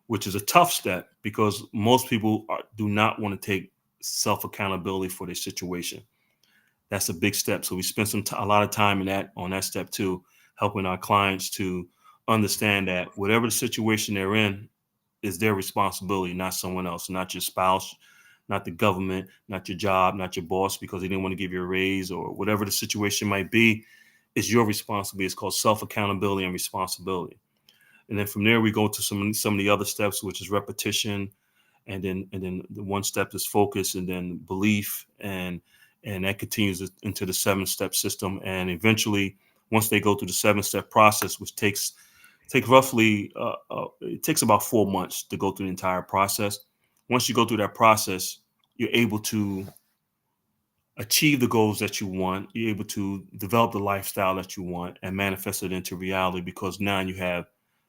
which is a tough step because most people do not want to take self-accountability for their situation. That's a big step. So we spend a lot of time on that step 2, helping our clients to understand that whatever the situation they're in is their responsibility, not someone else, not your spouse, not the government, not your job, not your boss, because they didn't want to give you a raise or whatever the situation might be. Is your responsibility. It's called self-accountability and responsibility. And then from there, we go to some of the other steps, which is repetition. And then the one step is focus, and then belief. And that continues into the 7-step system. And eventually, once they go through the 7-step process, which takes roughly, it takes about 4 months to go through the entire process. Once you go through that process, you're able to achieve the goals that you want. You're able to develop the lifestyle that you want and manifest it into reality, because now you have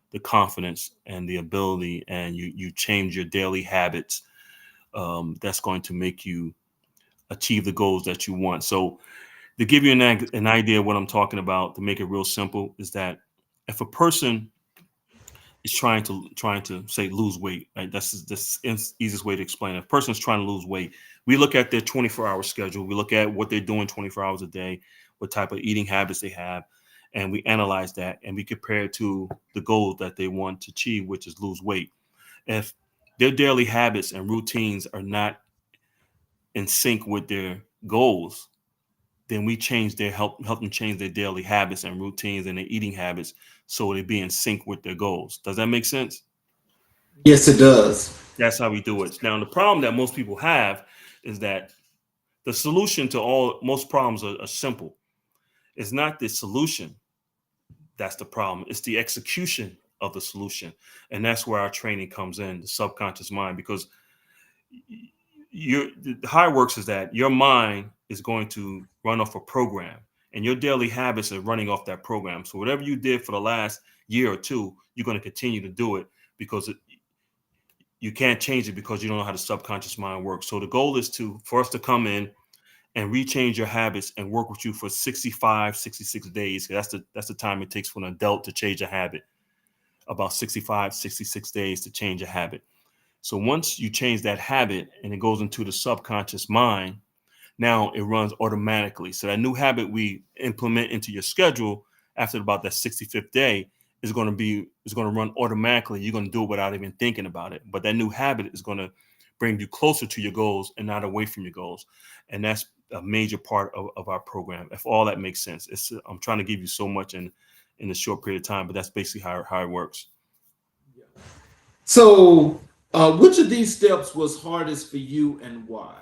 the confidence and the ability, and you change your daily habits. That's going to make you achieve the goals that you want. So To give you an idea of what I'm talking about, to make it real simple, is that if a person is trying to say lose weight, right? That's the easiest way to explain it. If a person is trying to lose weight, we look at their 24-hour schedule. We look at what they're doing 24 hours a day, what type of eating habits they have, and we analyze that and we compare it to the goal that they want to achieve, which is lose weight. If their daily habits and routines are not in sync with their goals, then we help them change their daily habits and routines and their eating habits so they be in sync with their goals. Does that make sense? Yes, it does. That's how we do it. Now, the problem that most people have is that the solution to most problems are simple. It's not the solution that's the problem. It's the execution of the solution. And that's where our training comes in, the subconscious mind, because how it works is that your mind is going to run off a program and your daily habits are running off that program. So whatever you did for the last year or two, you're going to continue to do it because you can't change it because you don't know how the subconscious mind works. So the goal is for us to come in and rechange your habits and work with you for 65, 66 days. That's the time it takes for an adult to change a habit. About 65, 66 days to change a habit. So once you change that habit and it goes into the subconscious mind, now it runs automatically. So that new habit we implement into your schedule after about that 65th day is going to run automatically. You're going to do it without even thinking about it. But that new habit is going to bring you closer to your goals and not away from your goals. And that's a major part of our program. If all that makes sense, I'm trying to give you so much in a short period of time, but that's basically how it works. So, which of these steps was hardest for you and why?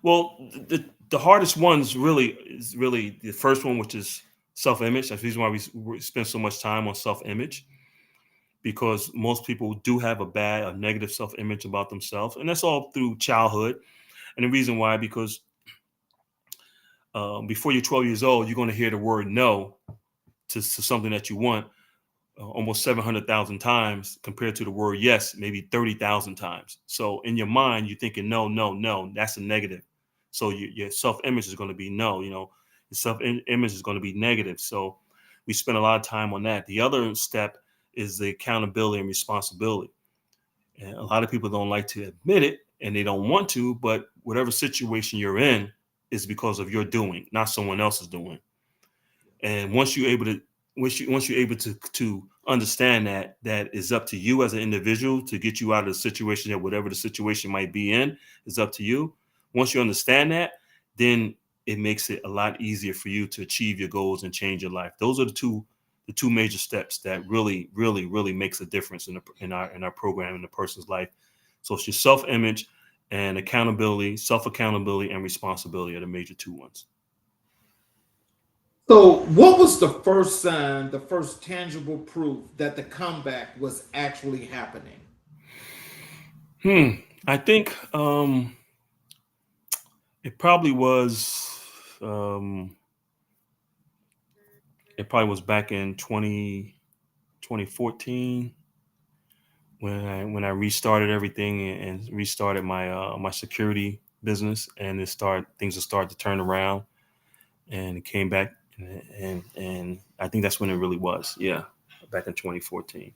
Well, the hardest one is really the first one, which is self-image. That's the reason why we spend so much time on self-image, because most people do have a negative self-image about themselves, and that's all through childhood. And the reason why, because before you're 12 years old, you're going to hear the word no to something that you want almost 700,000 times compared to the word yes, maybe 30,000 times. So in your mind, you're thinking no, no, no. That's a negative. So your self-image is going to be no. Your self-image is going to be negative. So we spend a lot of time on that. The other step is the accountability and responsibility. And a lot of people don't like to admit it and they don't want to, but whatever situation you're in is because of your doing, not someone else's doing. And once you're able to understand that is up to you as an individual to get you out of the situation, that whatever the situation might be in is up to you. Once you understand that, then it makes it a lot easier for you to achieve your goals and change your life. Those are the two major steps that really, really, really makes a difference in our program in a person's life. So it's your self-image and accountability, self-accountability and responsibility are the major two ones. So, what was the first sign, the first tangible proof that the comeback was actually happening? I think it probably was um, back in 2014 when I restarted everything and restarted my security business, and things have started to turn around and it came back, and I think that's when it really was. Yeah, back in 2014.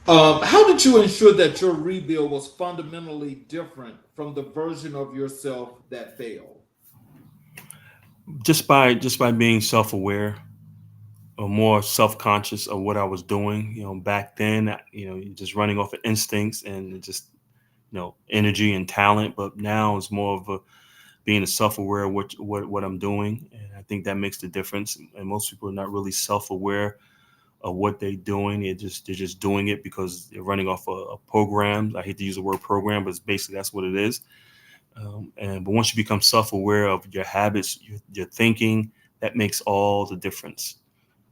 How did you ensure that your rebuild was fundamentally different from the version of yourself that failed? Just by being self-aware or more self-conscious of what I was doing. Back then, just running off of instincts and just energy and talent. But now it's more of being self-aware of what I'm doing, and I think that makes the difference. And most people are not really self-aware of what they're doing. They're just doing it because they're running off a program. I hate to use the word program, but basically that's what it is. But once you become self-aware of your habits, your thinking, that makes all the difference.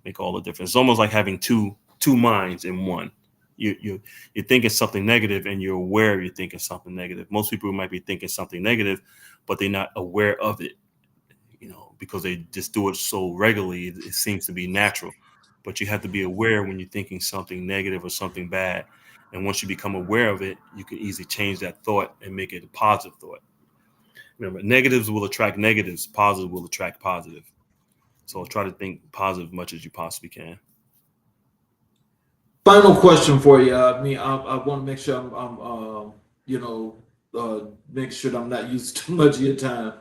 Make all the difference. It's almost like having two minds in one. You're thinking something negative and you're aware you're thinking something negative. Most people might be thinking something negative, but they're not aware of it, because they just do it so regularly. It seems to be natural, but you have to be aware when you're thinking something negative or something bad. And once you become aware of it, you can easily change that thought and make it a positive thought. Remember, negatives will attract negatives, positive will attract positive. So try to think positive as much as you possibly can. Final question for you. I want to make sure make sure that I'm not using too much of your time.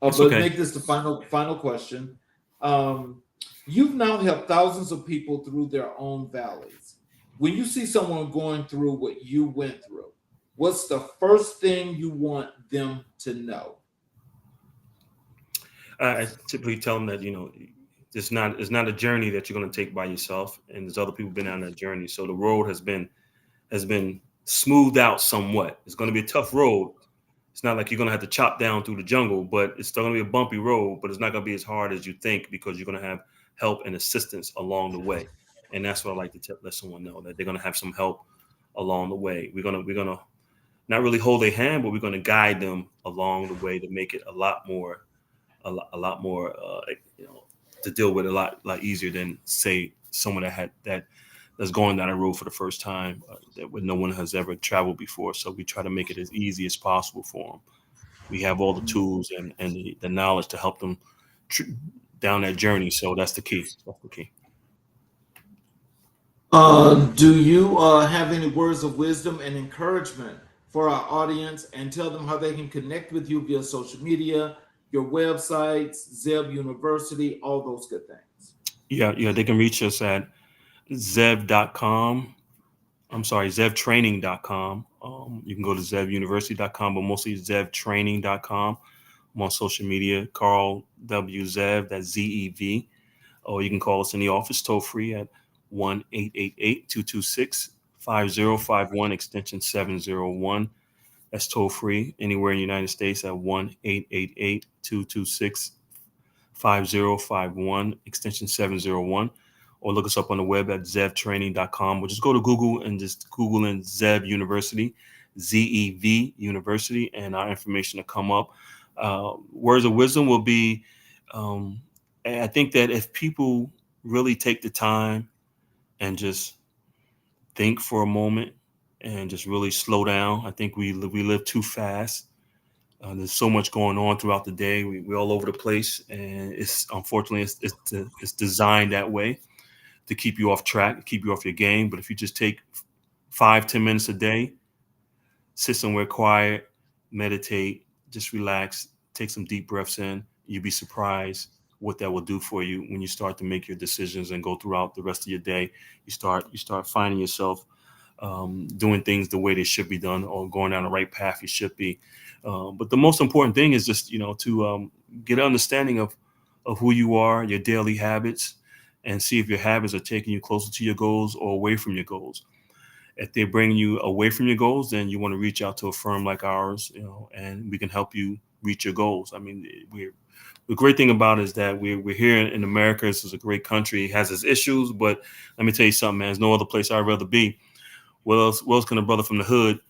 It's But okay. make this the final question. Um, you've now helped thousands of people through their own valleys. When you see someone going through what you went through, what's the first thing you want them to know? I typically tell them that it's not a journey that you're going to take by yourself, and there's other people been on that journey. So the road has been smoothed out somewhat. It's going to be a tough road. It's not like you're going to have to chop down through the jungle, but it's still going to be a bumpy road. But it's not going to be as hard as you think because you're going to have help and assistance along the way. And that's what I like to let someone know, that they're going to have some help along the way. We're gonna not really hold their hand, but we're going to guide them along the way to make it a lot more to deal with a lot easier than say someone that's going down a road for the first time that where no one has ever traveled before. So we try to make it as easy as possible for them. We have all the tools and the knowledge to help them tr- down that journey. So that's the key. That's the key. Do you have any words of wisdom and encouragement for our audience, and tell them how they can connect with you via social media, your websites, Zeb University, all those good things? Yeah. They can reach us at zev.com. I'm sorry, zevtraining.com. You can go to zevuniversity.com, but mostly zevtraining.com. I'm on social media, Carl W. Zev, that's ZEV. Or you can call us in the office toll free at 1-888-226-5051, extension 701. That's toll free anywhere in the United States at 1-888-226-5051, extension 701. Or look us up on the web at zevtraining.com, or just go to Google and just Google in Zev University, ZEV University, and our information will come up. Words of wisdom will be, I think that if people really take the time and just think for a moment and just really slow down, I think we live too fast. There's so much going on throughout the day. We're all over the place, and it's unfortunately it's designed that way to keep you off track, keep you off your game. But if you just take 5-10 minutes a day, sit somewhere quiet, meditate, just relax, take some deep breaths in, you'd be surprised what that will do for you when you start to make your decisions and go throughout the rest of your day. You start finding yourself doing things the way they should be done, or going down the right path you should be. But the most important thing is just to get an understanding of who you are, your daily habits, and see if your habits are taking you closer to your goals or away from your goals. If they're bringing you away from your goals, then you want to reach out to a firm like ours, and we can help you reach your goals. I mean, the great thing about it is that we're here in America. This is a great country. It has its issues, but let me tell you something, man. There's no other place I'd rather be. What else can a brother from the hood,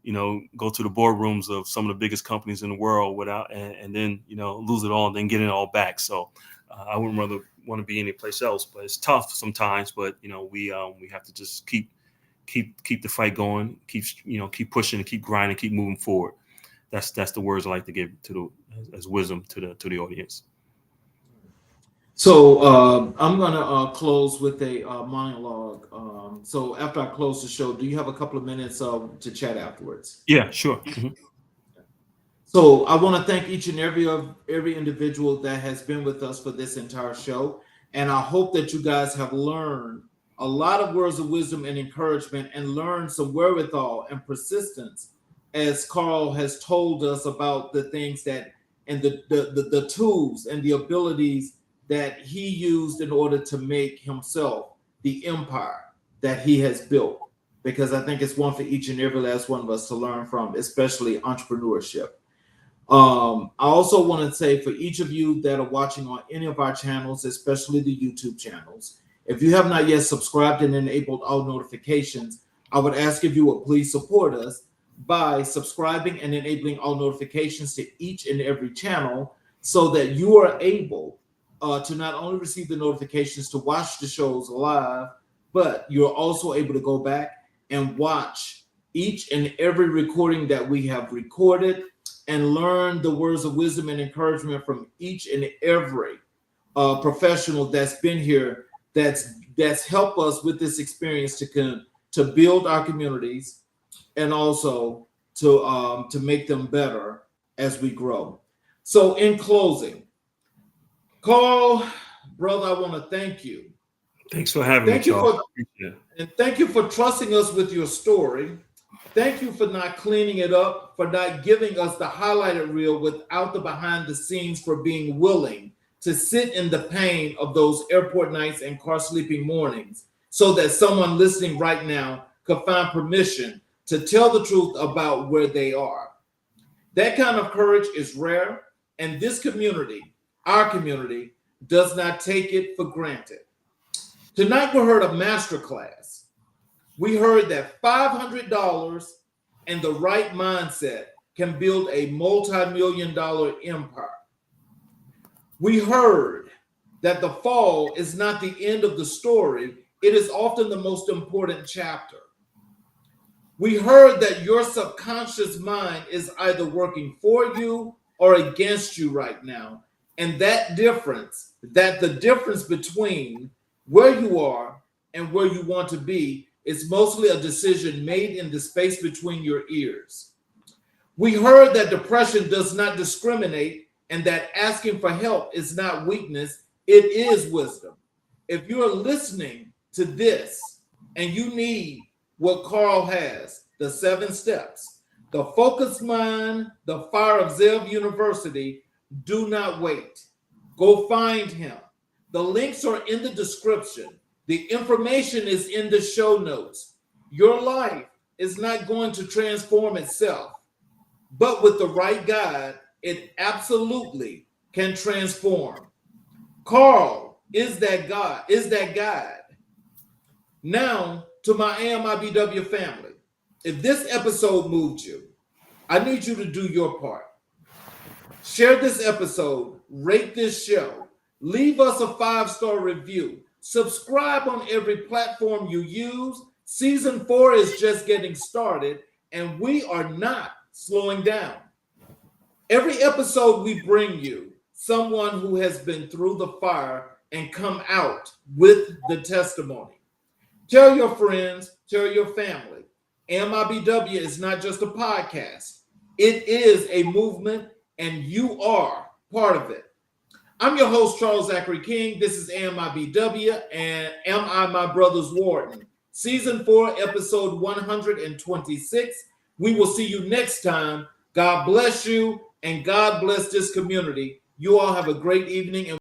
go to the boardrooms of some of the biggest companies in the world without, and then, lose it all and then get it all back. So I wouldn't rather want to be any place else, but it's tough sometimes. But we have to just keep the fight going, keep pushing and keep grinding, keep moving forward. That's the words I like to give as wisdom to the audience. So I'm gonna close with a monologue. So after I close the show, do you have a couple of minutes to chat afterwards? Yeah, sure. Mm-hmm. So I want to thank each and every individual that has been with us for this entire show, and I hope that you guys have learned a lot of words of wisdom and encouragement, and learned some wherewithal and persistence, as Carl has told us about the things that, and the tools and the abilities that he used in order to make himself the empire that he has built. Because I think it's one for each and every last one of us to learn from, especially entrepreneurship. I also want to say, for each of you that are watching on any of our channels, especially the YouTube channels, if you have not yet subscribed and enabled all notifications, I would ask if you would please support us by subscribing and enabling all notifications to each and every channel, so that you are able to not only receive the notifications to watch the shows live, but you're also able to go back and watch each and every recording that we have recorded, and learn the words of wisdom and encouragement from each and every professional that's been here, that's helped us with this experience to build our communities and also to make them better as we grow. So in closing, Carl, brother, I want to thank you. Thanks for having me, Charles. And thank you for trusting us with your story. Thank you for not cleaning it up, for not giving us the highlighted reel without the behind the scenes, for being willing to sit in the pain of those airport nights and car sleeping mornings so that someone listening right now could find permission to tell the truth about where they are. That kind of courage is rare, and this community, our community, does not take it for granted. Tonight we heard a masterclass. We heard that $500 and the right mindset can build a multi-million-dollar empire. We heard that the fall is not the end of the story. It is often the most important chapter. We heard that your subconscious mind is either working for you or against you right now. And that the difference between where you are and where you want to be is mostly a decision made in the space between your ears. We heard that depression does not discriminate and that asking for help is not weakness, it is wisdom. If you are listening to this and you need what Carl has, the 7 steps, the focused mind, the fire of Zev University, do not wait. Go find him. The links are in the description. The information is in the show notes. Your life is not going to transform itself, but with the right guide, it absolutely can transform. Carl is that God, is that guide. Now, to my AMIBW family, if this episode moved you, I need you to do your part. Share this episode, rate this show, leave us a 5-star review, subscribe on every platform you use. Season 4 is just getting started, and we are not slowing down. Every episode we bring you someone who has been through the fire and come out with the testimony. Tell your friends, tell your family. AMIBW is not just a podcast. It is a movement, and you are part of it. I'm your host, Charles Zachary King. This is AMIBW, and Am I My Brother's Warden? Season 4, episode 126. We will see you next time. God bless you, and God bless this community. You all have a great evening. And